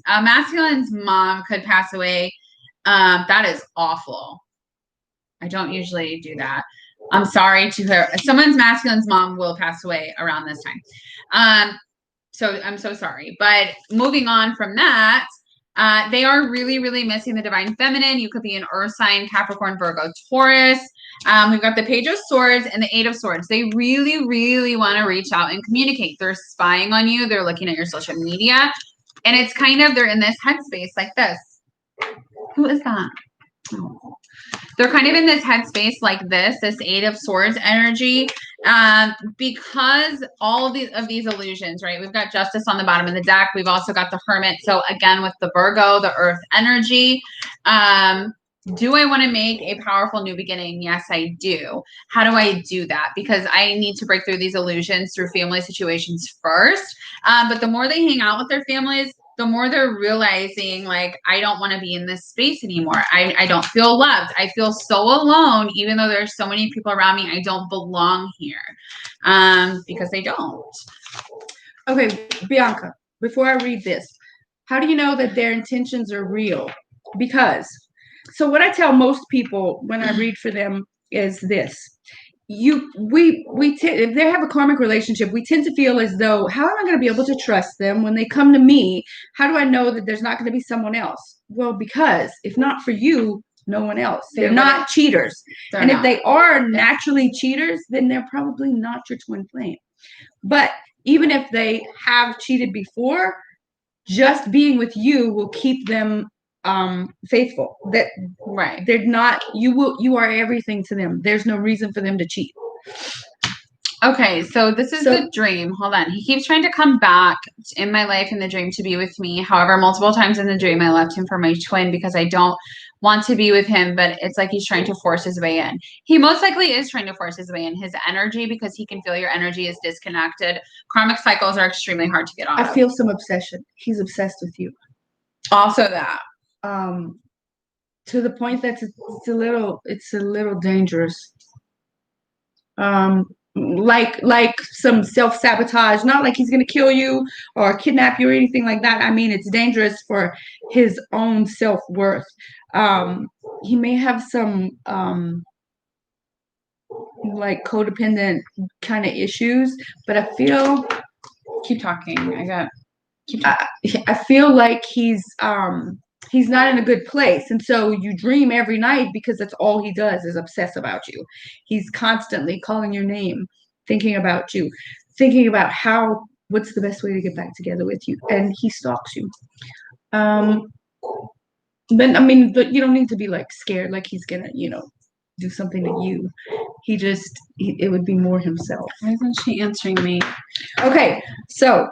A masculine's mom could pass away. That is awful. I don't usually do that. I'm sorry to her. Someone's masculine's mom will pass away around this time. So I'm so sorry. But moving on from that, they are really, really missing the divine feminine. You could be an earth sign, Capricorn, Virgo, Taurus. We've got the Page of Swords and the Eight of Swords. They really, really want to reach out and communicate. They're spying on you. They're looking at your social media. And it's kind of, they're in this headspace like this. Who is that? Oh. They're kind of in this headspace like this Eight of Swords energy, because all of these illusions, right? We've got Justice on the bottom of the deck. We've also got the Hermit. So again, with the Virgo, the Earth energy, do I want to make a powerful new beginning? Yes, I do. How do I do that? Because I need to break through these illusions through family situations first. But the more they hang out with their families, the more they're realizing, like, I don't want to be in this space anymore. I don't feel loved. I feel so alone, even though there's so many people around me. I don't belong here, because they don't. Okay, Bianca, before I read this, how do you know that their intentions are real? Because, so what I tell most people when I read for them is this. If they have a karmic relationship, we tend to feel as though, how am I going to be able to trust them when they come to me? How do I know that there's not going to be someone else? Well, because if not for you, no one else. They're not cheaters. And if they are naturally cheaters, then they're probably not your twin flame. But even if they have cheated before, just being with you will keep them faithful. That right. They're not, you are everything to them. There's no reason for them to cheat. Okay, so this is the dream. Hold on. He keeps trying to come back in my life in the dream to be with me. However, multiple times in the dream, I left him for my twin because I don't want to be with him, but it's like he's trying to force his way in. He most likely is trying to force his way in, his energy, because he can feel your energy is disconnected. Karmic cycles are extremely hard to get out of. I feel some obsession. He's obsessed with you. Also that. To the point that it's a little dangerous. Like some self-sabotage, not like he's gonna kill you or kidnap you or anything like that. I mean, it's dangerous for his own self-worth. He may have some like codependent kind of issues, but I feel keep talking. I feel like he's not in a good place. And so you dream every night because that's all he does is obsess about you. He's constantly calling your name, thinking about you, thinking about what's the best way to get back together with you. And he stalks you. But I mean, but you don't need to be like scared, like he's gonna, do something to you. It would be more himself. Why isn't she answering me? Okay, so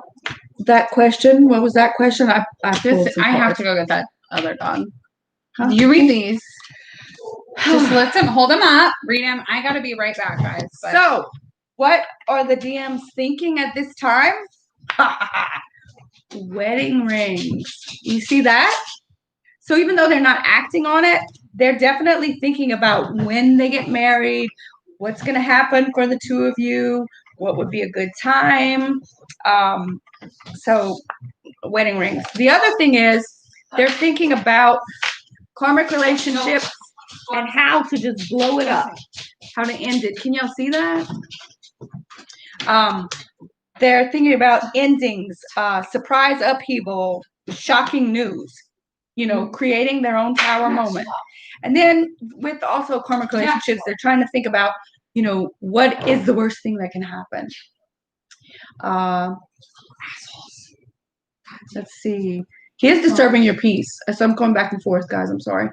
that question, what was that question? I have to go get that other dog. Huh? You read these. Just hold them up, read them. I gotta be right back, guys. So, what are the DMs thinking at this time? wedding rings. You see that? So even though they're not acting on it, they're definitely thinking about when they get married, what's going to happen for the two of you, what would be a good time. So wedding rings. The other thing is they're thinking about karmic relationships and how to just blow it up, how to end it. Can y'all see that? They're thinking about endings, surprise upheaval, shocking news, creating their own power moment. And then with also karmic relationships, they're trying to think about, what is the worst thing that can happen? Let's see. He is disturbing your peace. So I'm going back and forth, guys. I'm sorry.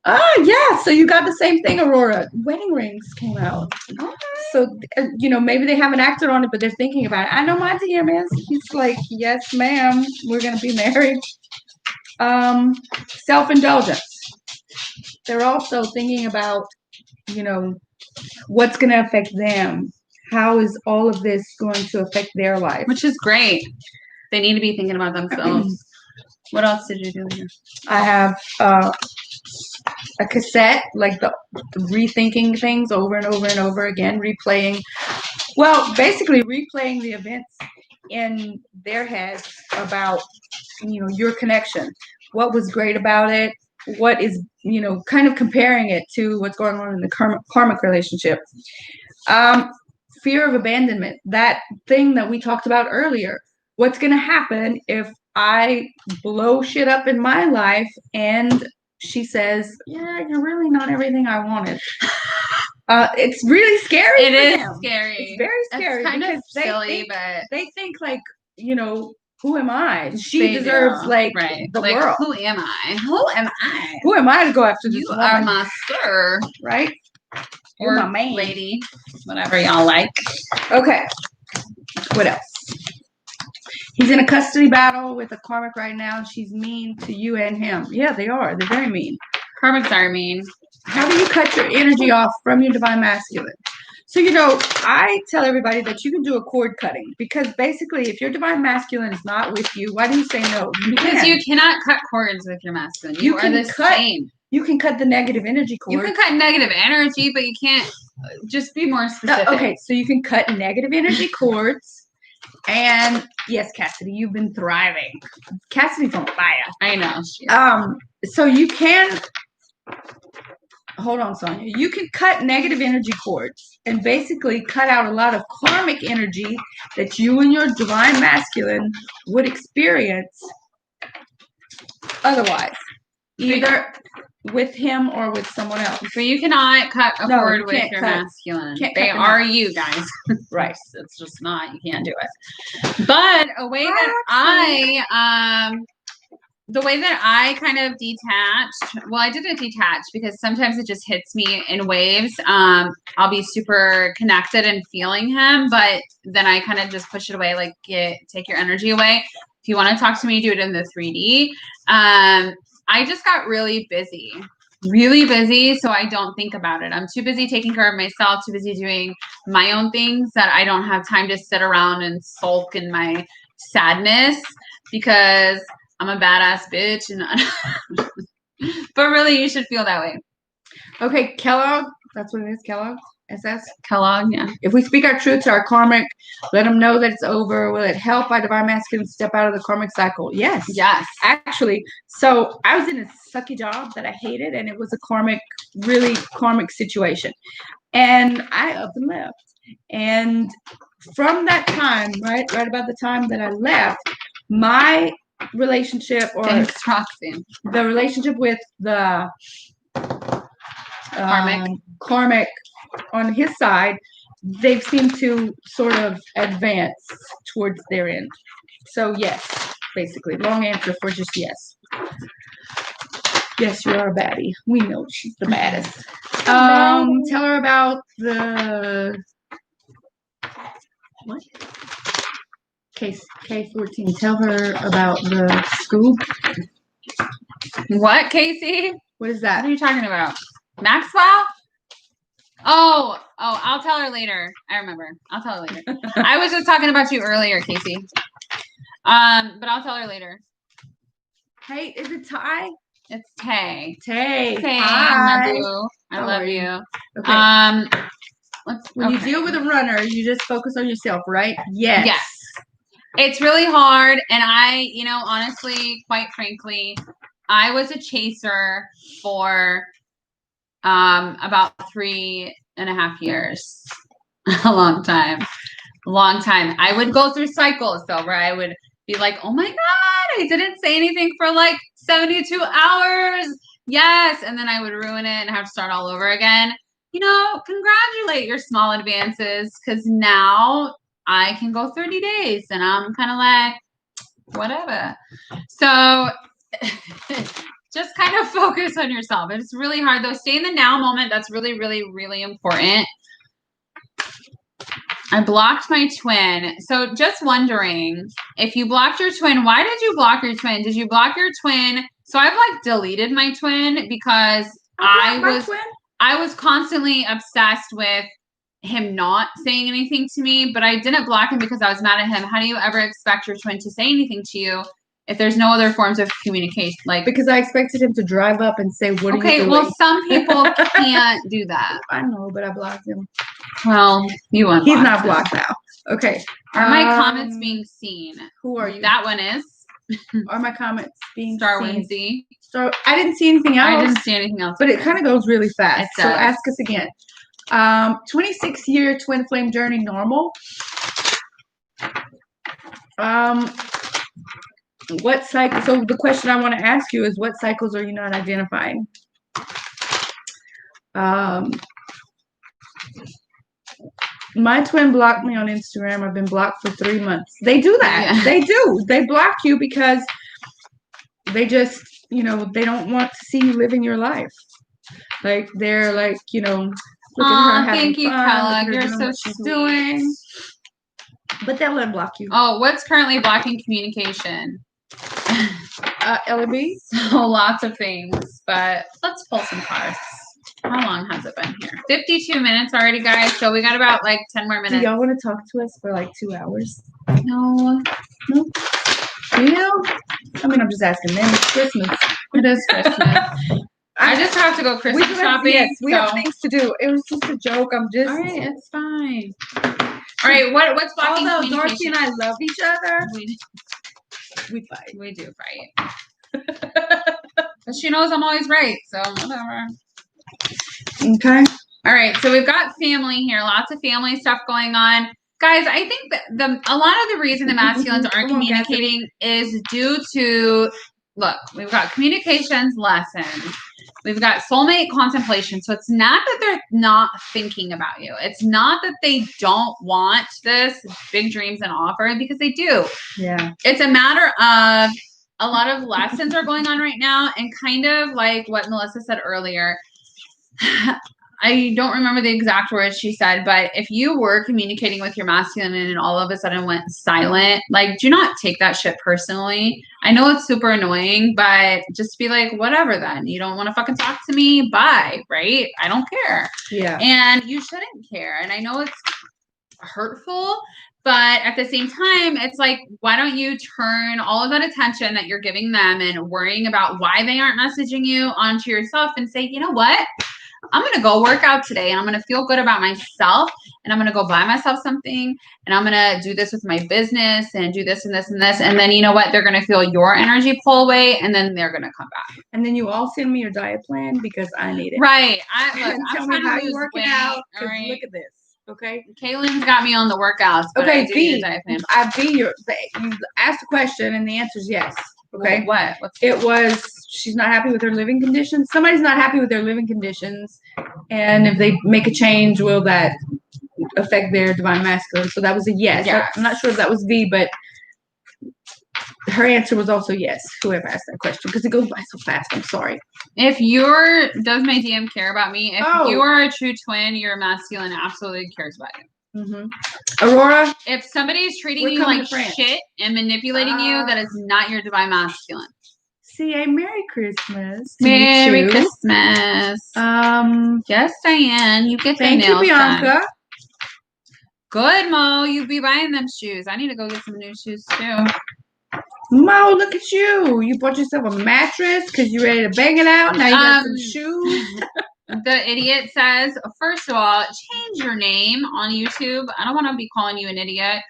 Yeah. So you got the same thing, Aurora. Wedding rings came out. Okay. So, maybe they haven't acted on it, but they're thinking about it. I know my DM is. He's like, yes, ma'am. We're going to be married. Self-indulgence. They're also thinking about, what's going to affect them. How is all of this going to affect their life? Which is great. They need to be thinking about themselves. What else did you do here? I have a cassette, like the rethinking things over and over and over again, basically replaying the events in their heads about, your connection. What was great about it? What is, kind of comparing it to what's going on in the karmic relationship. Fear of abandonment, that thing that we talked about earlier. What's going to happen if I blow shit up in my life and she says, yeah, you're really not everything I wanted. It's really scary. It is scary. It's very scary. It's kind of silly, but they think like, who am I? She deserves the world. Who am I? Who am I? Who am I to go after this woman? You are my sir, right? You're my man, lady, whatever y'all like. Okay. What else? He's in a custody battle with a karmic right now. She's mean to you and him. Yeah, they are. They're very mean. Karmics are mean. How do you cut your energy off from your divine masculine? So, I tell everybody that you can do a cord cutting because basically if your divine masculine is not with you, why do you say no? Because you cannot cut cords with your masculine. You are the same. You can cut the negative energy cord. You can cut negative energy, but you can't just be more specific. Okay, so you can cut negative energy cords. And yes, Cassidy, you've been thriving. Cassidy's on fire. I know. So you can hold on, Sonia. You can cut negative energy cords and basically cut out a lot of karmic energy that you and your divine masculine would experience otherwise, either with him or with someone else. So you cannot cut a cord with your masculine. They are you guys. Right. It's just not. You can't do it. But a way that the way that I kind of detached, I didn't detach because sometimes it just hits me in waves. I'll be super connected and feeling him, but then I kind of just push it away, like take your energy away. If you want to talk to me, do it in the 3D. I just got really busy, so I don't think about it. I'm too busy taking care of myself, too busy doing my own things that I don't have time to sit around and sulk in my sadness because I'm a badass bitch. But really, you should feel that way. Okay, Kellogg. That's what it is, Kellogg. SS? Kellogg, yeah. If we speak our truth to our karmic, let them know that it's over. Will it help our divine masculine step out of the karmic cycle? Yes. Yes. Actually, so I was in a sucky job that I hated, and it was a really karmic situation. And I up and left. And from that time, right about the time that I left, my relationship or thanks, Roxanne. The relationship with the karmic on his side, they've seemed to sort of advance towards their end. So yes, basically, long answer for just yes. Yes, you are a baddie. We know she's the baddest. Tell her about the what? K14. Tell her about the scoop. What, Casey? What is that? What are you talking about? Maxwell? I'll tell her later. I remember. I'll tell her later. I was just talking about you earlier, Casey. But I'll tell her later. Hey, is it Ty? It's Tay. Tay. Tay, Hi. my boo. I love you. Okay. When you deal with a runner, you just focus on yourself, right? Yes. Yes. It's really hard. And I, honestly, quite frankly, I was a chaser for about 3.5 years. A long time. I would go through cycles though, where I would be like, oh my God, I didn't say anything for like 72 hours. Yes. And then I would ruin it and have to start all over again. Congratulate your small advances, because now I can go 30 days and I'm kind of like, whatever. So just kind of focus on yourself. It's really hard though. Stay in the now moment. That's really, really, really important. I blocked my twin. So just wondering, if you blocked your twin, why did you block your twin? Did you block your twin? So I've like deleted my twin because I was constantly obsessed with him not saying anything to me, but I didn't block him because I was mad at him. How do you ever expect your twin to say anything to you if there's no other forms of communication? Like, because I expected him to drive up and say, what are you doing? Okay, well, some people can't do that. I know, but I blocked him. Well, you unblocked He's not him. blocked now. Okay. Are my comments being seen? Who are you? That one is. Are my comments being Star seen? Winsy. I didn't see anything else. I didn't see anything else. But it kind of goes really fast. So ask us again. 26-year twin flame journey normal. What cycle? So the question I want to ask you is, what cycles are you not identifying? My twin blocked me on Instagram. I've been blocked for 3 months. They do that. Yeah. They do. They block you because they just, they don't want to see you living your life. Like, they're like, look at her having thank you, fun. Kella. You're so she's doing. But they'll unblock you. Oh, what's currently blocking communication? LB? So lots of things, but let's pull some cards. How long has it been here? 52 minutes already, guys. So we got about like 10 more minutes. Do y'all want to talk to us for like 2 hours? No. Do you? I mean, I'm just asking them. It's Christmas. It is Christmas. I just have to go Christmas shopping. Yes, we have things to do. It was just a joke. I'm just. All right, it's fine. All right, what's blocking communication? Although Dorothy and I love each other, we fight. We do fight. But she knows I'm always right, so whatever. Okay. All right, so we've got family here. Lots of family stuff going on. Guys, I think that a lot of the reason the masculines aren't communicating is due to, look, we've got communications lessons. We've got soulmate contemplation. So it's not that they're not thinking about you. It's not that they don't want this big dreams and offer, because they do. Yeah. It's a matter of a lot of lessons are going on right now, and kind of like what Melissa said earlier. I don't remember the exact words she said, but if you were communicating with your masculine and all of a sudden went silent, like, do not take that shit personally. I know it's super annoying, but just be like, whatever then. You don't want to fucking talk to me? Bye, right? I don't care. Yeah. And you shouldn't care. And I know it's hurtful, but at the same time, it's like, why don't you turn all of that attention that you're giving them and worrying about why they aren't messaging you onto yourself and say, you know what? I'm going to go work out today, and I'm going to feel good about myself, and I'm going to go buy myself something, and I'm going to do this with my business and do this and this and this. And then you know what? They're going to feel your energy pull away, and then they're going to come back. And then you all send me your diet plan because I need it. Right. I'm tell me how you're working out. Right. Look at this. Okay. Kaylin's got me on the workouts. But okay, I do need a diet plan. you asked a question, and the answer is yes. Okay. What? It was, she's not happy with her living conditions. Somebody's not happy with their living conditions. And if they make a change, will that affect their divine masculine? So that was a yes. Yeah. I'm not sure if that was V, but her answer was also yes, whoever asked that question, because it goes by so fast. I'm sorry. Does my DM care about me? If you are a true twin, your masculine absolutely cares about you. Mm-hmm. Aurora, if somebody is treating you like shit and manipulating you, that is not your divine masculine. see a Merry Christmas to Merry you too. Christmas. Yes, Diane, you get the Thank you, nails done. Bianca. Good, Mo. You be buying them shoes. I need to go get some new shoes too. Mo, look at you. You bought yourself a mattress because you're ready to bang it out. Now you got some shoes. The idiot says, first of all, change your name on YouTube. I don't want to be calling you an idiot.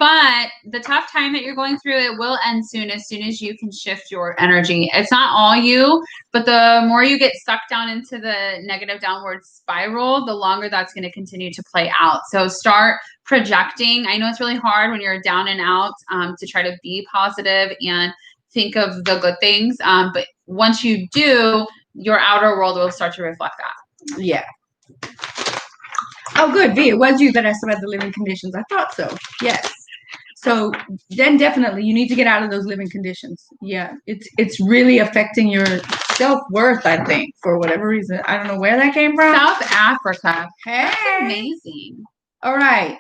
But the tough time that you're going through, it will end soon as you can shift your energy. It's not all you, but the more you get stuck down into the negative downward spiral, the longer that's going to continue to play out. So start projecting. I know it's really hard when you're down and out to try to be positive and think of the good things. But once you do, your outer world will start to reflect that. Yeah. Oh, good, V. It was you that asked about the living conditions. I thought so. Yes. So then definitely you need to get out of those living conditions. Yeah. It's really affecting your self-worth, I think, for whatever reason. I don't know where that came from. South Africa. Hey. That's amazing. All right.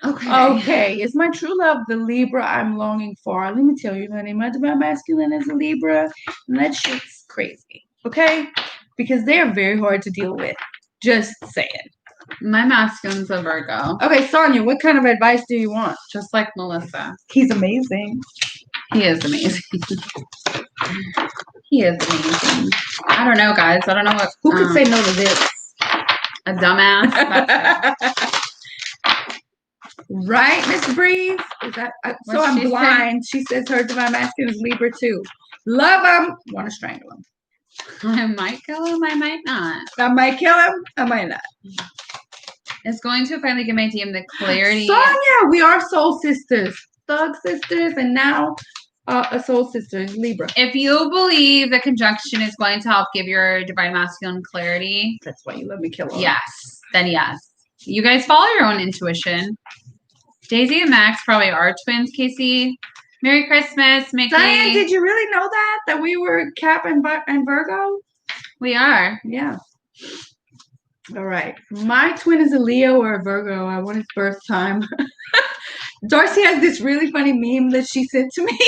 Okay. Is my true love the Libra I'm longing for? Let me tell you, honey, my divine masculine is a Libra, and that shit's crazy. Okay? Because they are very hard to deal with. Just saying. My masculine's a Virgo. Okay, Sonia, what kind of advice do you want? Just like Melissa. He's amazing. He is amazing. He is amazing. I don't know, guys. I don't know what. Who could say no to this? A dumbass. That's Right, Miss Breeze? Is that so? I'm blind. She says her divine masculine is Libra too. Love him. Want to strangle him. I might kill him. I might not. I might kill him. I might not. It's going to finally give my team the clarity. Sonia, we are soul sisters, thug sisters, and now a soul sister is Libra. If you believe the conjunction is going to help give your divine masculine clarity, that's why you let me kill him. Yes, then yes. You guys follow your own intuition. Daisy and Max probably are twins, Casey. Merry Christmas, Mickey. Diane, did you really know that we were Cap and Virgo? We are. Yeah. All right. My twin is a Leo or a Virgo. I want his birth time. Darcy has this really funny meme that she sent to me.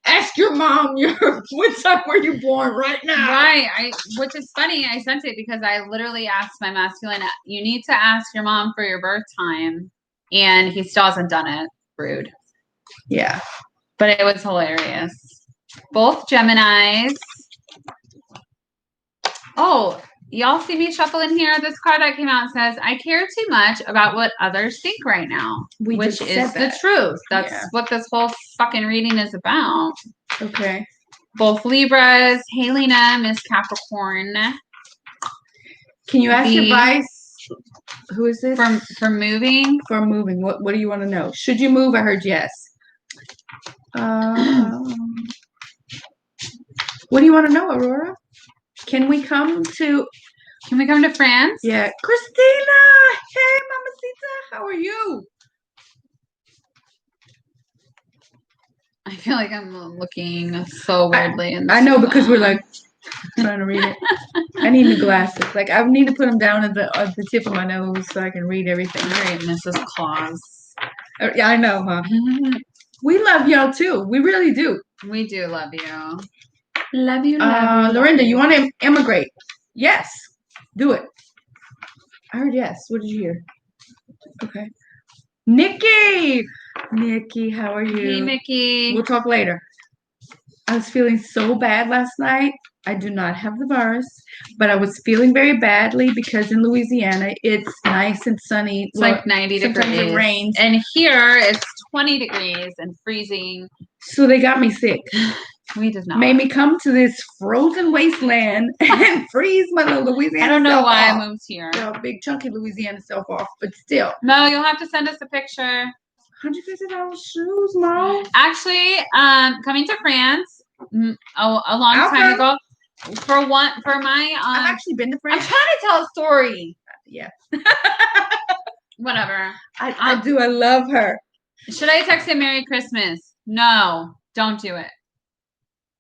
Ask your mom what time were you born right now? Right. Which is funny. I sent it because I literally asked my masculine, you need to ask your mom for your birth time. And he still hasn't done it. Rude. Yeah. But it was hilarious. Both Geminis. Oh, y'all see me shuffling here? This card that came out says, I care too much about what others think right now. Which is the truth. That's what this whole fucking reading is about. Okay. Both Libras. Helena, Miss Capricorn. Can you ask advice? Who is this? For moving? For moving. What do you want to know? Should you move? I heard yes. What do you want to know, Aurora? Can we come to France? Yeah. Christina! Hey, Mamacita! How are you? I feel like I'm looking so weirdly. I know, because we're like trying to read it. I need new glasses. Like, I need to put them down at the tip of my nose so I can read everything. All right, Mrs. Claus. Yeah, I know, huh? We love y'all too. We really do. We do love you. Love you, love you. Lorinda, you want to immigrate? Yes. Do it. I heard yes. What did you hear? Okay. Nikki! Nikki, how are you? Hey, Mickey. We'll talk later. I was feeling so bad last night. I do not have the virus, but I was feeling very badly because in Louisiana, it's nice and sunny. It's like 90 degrees. Sometimes it rains. And here, it's 20 degrees and freezing. So they got me sick. We did not. Made me come to this frozen wasteland and freeze my little Louisiana. I don't know why off. I moved here. Well, big chunky Louisiana self off, but still. No, you'll have to send us a picture. $150 shoes, Mom. Actually, coming to France a long time ago. For my I've actually been to France. I'm trying to tell a story. Yeah. Whatever. I do. I love her. Should I text him Merry Christmas? No, don't do it.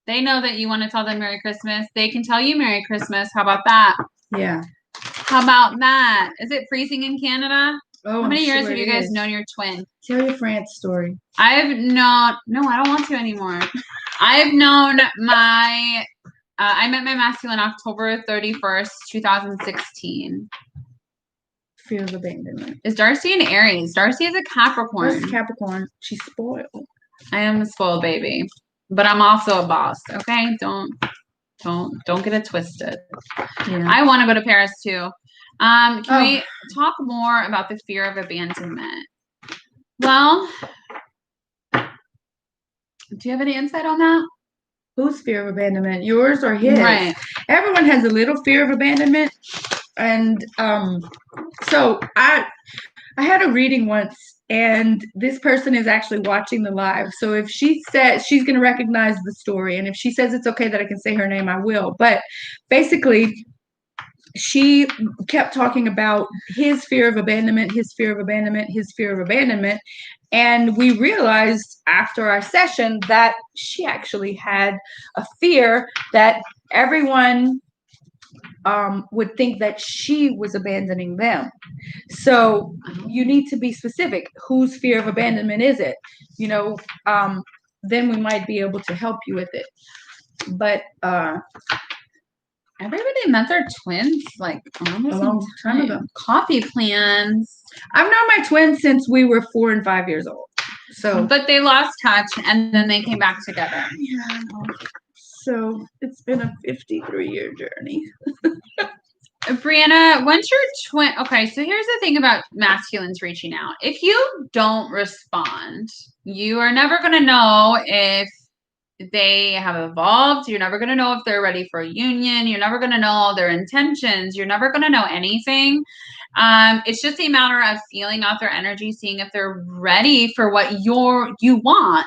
They know that you want to tell them Merry Christmas. They can tell you Merry Christmas. How about that? Yeah. How about that? Is it freezing in Canada? Oh, how many years have you guys known your twin? Tell your France story. I have no, I don't want to anymore. I've known my, I met my masculine October 31st, 2016. Fear of abandonment. Is Darcy an Aries? Darcy is a Capricorn. Where's Capricorn? She's spoiled. I am a spoiled baby, but I'm also a boss. Okay, don't get it twisted. Yeah. I want to go to Paris too. Can we talk more about the fear of abandonment? Well, do you have any insight on that? Whose fear of abandonment? Yours or his? Right. Everyone has a little fear of abandonment. And so I had a reading once, and this person is actually watching the live. So if she says, she's going to recognize the story, and if she says it's okay that I can say her name, I will. But basically, she kept talking about his fear of abandonment, his fear of abandonment, his fear of abandonment. And we realized after our session that she actually had a fear that everyone would think that she was abandoning them. So you need to be specific. Whose fear of abandonment is it? You know, then we might be able to help you with it. But everybody met their twins like almost a long time ago. Coffee plans. I've known my twins since we were 4 and 5 years old. So, but they lost touch and then they came back together. Yeah. So it's been a 53-year journey. Brianna, once your twin, okay, so here's the thing about masculines reaching out. If you don't respond, you are never going to know if they have evolved. You're never going to know if they're ready for a union. You're never going to know their intentions. You're never going to know anything. It's just a matter of feeling out their energy, seeing if they're ready for what you want.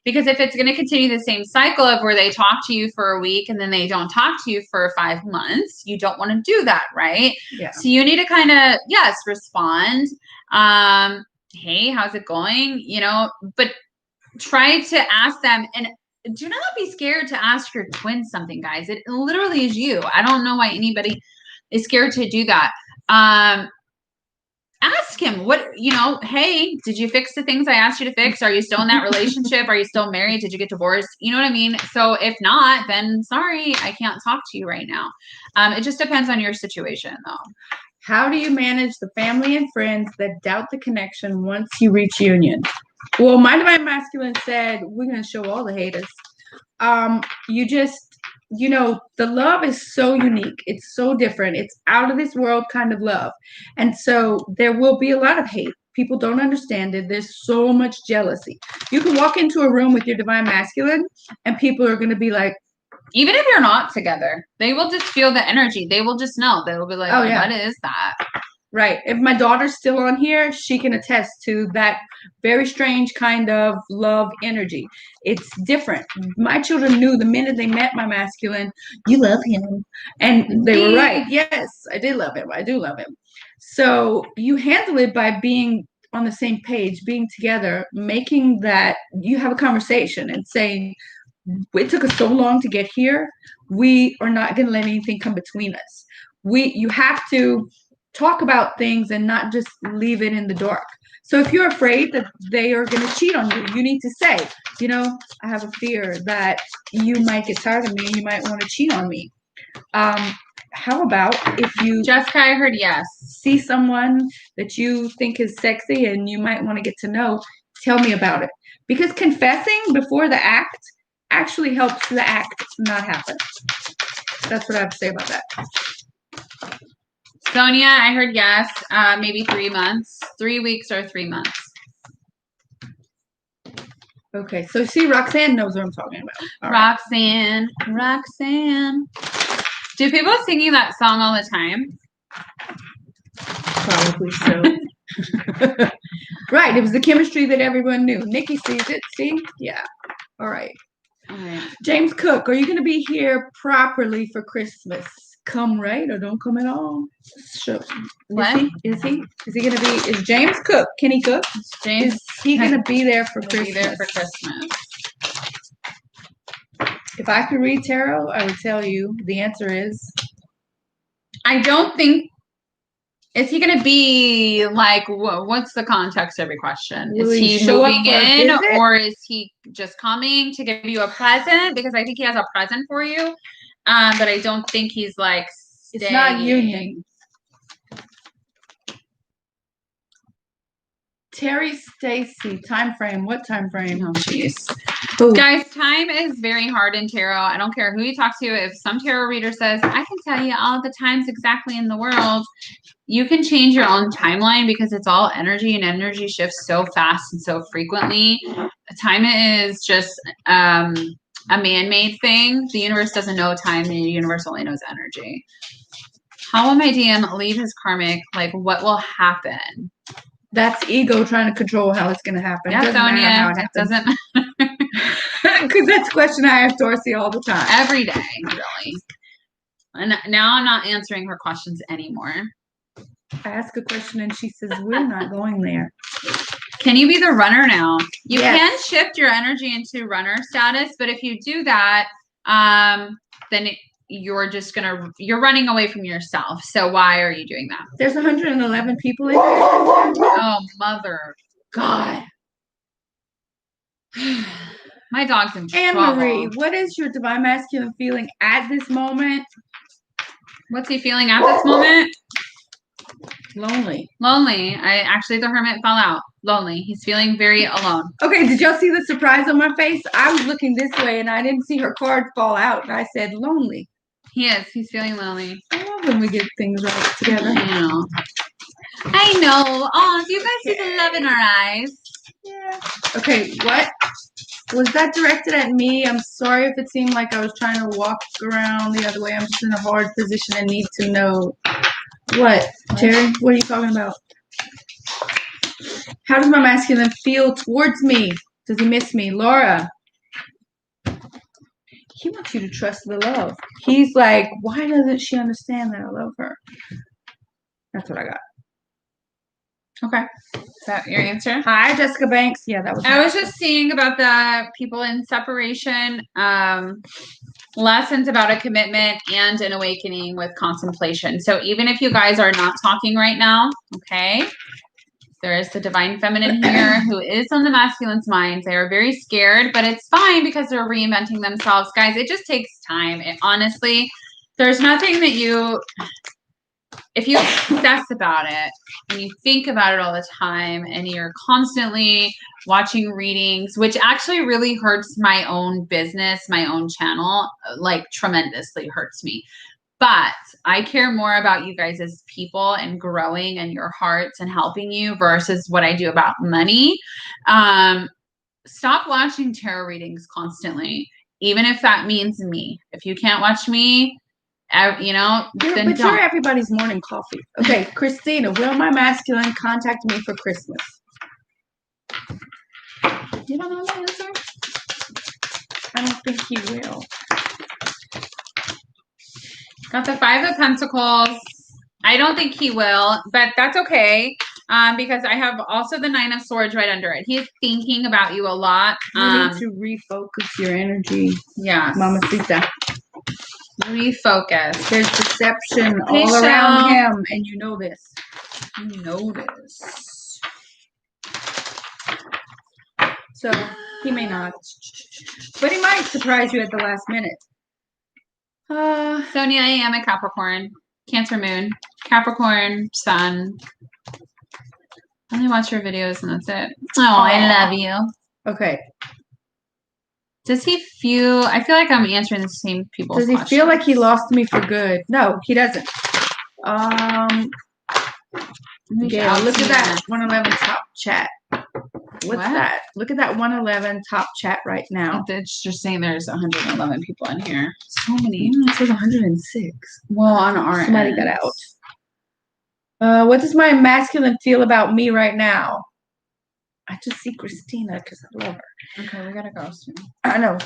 Because if it's going to continue the same cycle of where they talk to you for a week and then they don't talk to you for 5 months, you don't want to do that, right? Yeah. So you need to kind of, yes, respond. Hey, how's it going? You know, but try to ask them, and do not be scared to ask your twins something, guys. It literally is you. I don't know why anybody is scared to do that. Ask him hey, did you fix the things I asked you to fix? Are you still in that relationship? Are you still married? Did you get divorced? You know what I mean? So if not, then sorry, I can't talk to you right now. It just depends on your situation though. How do you manage the family and friends that doubt the connection once you reach union? Well, my divine masculine said, we're going to show all the haters. The love is so unique. It's so different. It's out of this world kind of love. And so there will be a lot of hate. People don't understand it. There's so much jealousy. You can walk into a room with your divine masculine and people are going to be like, even if you're not together, they will just feel the energy. They will just know. They will be like, oh, yeah. What is that? Right. If my daughter's still on here, she can attest to that very strange kind of love energy. It's different. My children knew the minute they met my masculine, you love him. And they were right. Yes, I did love him. I do love him. So you handle it by being on the same page, being together, making that you have a conversation and saying, it took us so long to get here. We are not going to let anything come between us. You have to talk about things and not just leave it in the dark. So if you're afraid that they are going to cheat on you, you need to say, I have a fear that you might get tired of me and you might want to cheat on me. How about if you, Jessica, I heard yes, see someone that you think is sexy and you might want to get to know, tell me about it. Because confessing before the act actually helps the act not happen. That's what I have to say about that. Sonia, I heard yes, maybe 3 months, 3 weeks or 3 months. Okay, so see, Roxanne knows what I'm talking about. All Roxanne. Do people sing you that song all the time? Probably so. Right, it was the chemistry that everyone knew. Nikki sees it, see? Yeah. All right. James Cook, are you going to be here properly for Christmas? Come right or don't come at all? Sure. What? Is he going to be? Is James Cook? Kenny Cook? James. Is he going to be there for Christmas? Be there for Christmas. If I could read tarot, I would tell you the answer is. I don't think Is he going to be like, what's the context of every question? Will Is he he show up moving for a in visit? or is he just coming to give you a present? Because I think he has a present for you. But I don't think he's like staying. It's not union. Terry Stacy, time frame. What time frame? Oh, jeez. Who? Guys, time is very hard in tarot. I don't care who you talk to. If some tarot reader says, I can tell you all the times exactly in the world, you can change your own timeline because it's all energy and energy shifts so fast and so frequently. Time is just a man-made thing. The universe doesn't know time. The universe only knows energy. How will my DM leave his karmic? Like, what will happen? That's ego trying to control how it's going to happen. Yeah, It doesn't matter how it happens. Doesn't matter. Because that's a question I ask Dorsey all the time. Every day, really. And now I'm not answering her questions anymore. I ask a question and she says, we're not going there. Can you be the runner now? You Yes. can shift your energy into runner status, but if you do that, then you're running away from yourself. So why are you doing that? There's 111 people in here. Oh, mother God. My dog's in trouble. Anne-Marie, what is your divine masculine feeling at this moment? What's he feeling at this moment? Lonely. Lonely. Actually, the hermit fell out. Lonely. He's feeling very alone. Okay, did y'all see the surprise on my face? I was looking this way and I didn't see her card fall out. And I said lonely. He is. He's feeling lonely. I love when we get things right together. I know. Oh, do you guys see the love in our eyes? Yeah. Okay, what? Was that directed at me? I'm sorry if it seemed like I was trying to walk around the other way. I'm just in a hard position and need to know. What? Terry, what are you talking about? How does my masculine feel towards me? Does he miss me? Laura. He wants you to trust the love. He's like, why doesn't she understand that I love her? That's what I got. Okay. Is that your answer? Hi, Jessica Banks. Yeah, that was. I was just seeing about the people in separation, lessons about a commitment and an awakening with contemplation. So even if you guys are not talking right now, okay, there is the divine feminine here who is on the masculine's mind. They are very scared, but it's fine because they're reinventing themselves. Guys, it just takes time. Honestly, there's nothing that if you obsess about it and you think about it all the time and you're constantly watching readings, which actually really hurts my own business, my own channel, like tremendously hurts me. But I care more about you guys as people and growing and your hearts and helping you versus what I do about money. Stop watching tarot readings constantly, even if that means me. If you can't watch me, then but you're everybody's morning coffee. Okay, Christina, will my masculine contact me for Christmas? You don't know the answer? I don't think he will. Got the 5 of Pentacles. I don't think he will, but that's okay. Because I have also the 9 of Swords right under it. He's thinking about you a lot. You need to refocus your energy. Yeah. Mamacita. Refocus. There's deception all around him, and you know this. You know this. So he may not. But he might surprise you at the last minute. Sonia, I am a Capricorn. Cancer moon. Capricorn sun. I only watch your videos and that's it. Oh, I love you. Okay. Does he feel... I feel like I'm answering the same people's questions. Does he feel like he lost me for good? No, he doesn't. Yeah, look at that 111 top chat. What's that? Look at that 111 top chat right now. It's just saying there's 111 people in here. So many. It says 106. Well, on our Somebody got out. What does my masculine feel about me right now? I just see Christina because I love her. Okay, we gotta go soon. I know.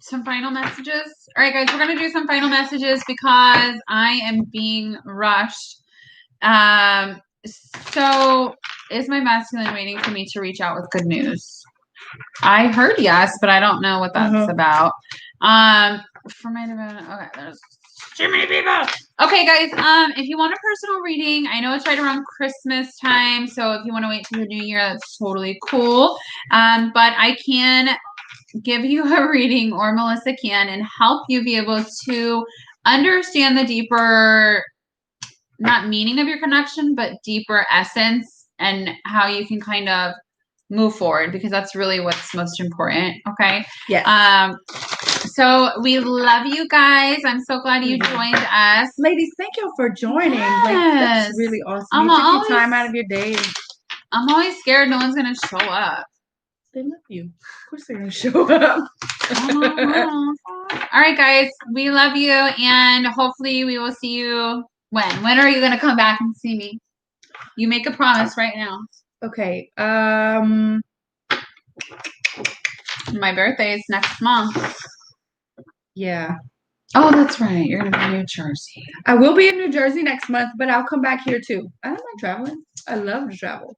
Some final messages. All right, guys, we're gonna do some final messages because I am being rushed. So is my masculine waiting for me to reach out with good news? I heard yes, but I don't know what that's about. For my divine, okay, there's Too many people. Okay, guys. If you want a personal reading, I know it's right around Christmas time, so if you want to wait till the new year, that's totally cool. But I can give you a reading, or Melissa can, and help you be able to understand the deeper, not meaning of your connection, but deeper essence and how you can kind of move forward, because that's really what's most important. Okay. Yes. So we love you guys. I'm so glad you joined us. Ladies, thank y'all for joining. Yes. Like, that's really awesome. You took your time out of your day. I'm always scared no one's going to show up. They love you. Of course they're going to show up. All right, guys. We love you. And hopefully we will see you when? When are you going to come back and see me? You make a promise right now. Okay. My birthday is next month. Yeah. Oh, that's right. You're going to be in New Jersey. I will be in New Jersey next month, but I'll come back here too. I don't like traveling. I love to travel.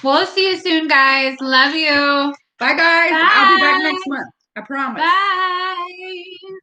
We'll see you soon, guys. Love you. Bye, guys. Bye. I'll be back next month. I promise. Bye.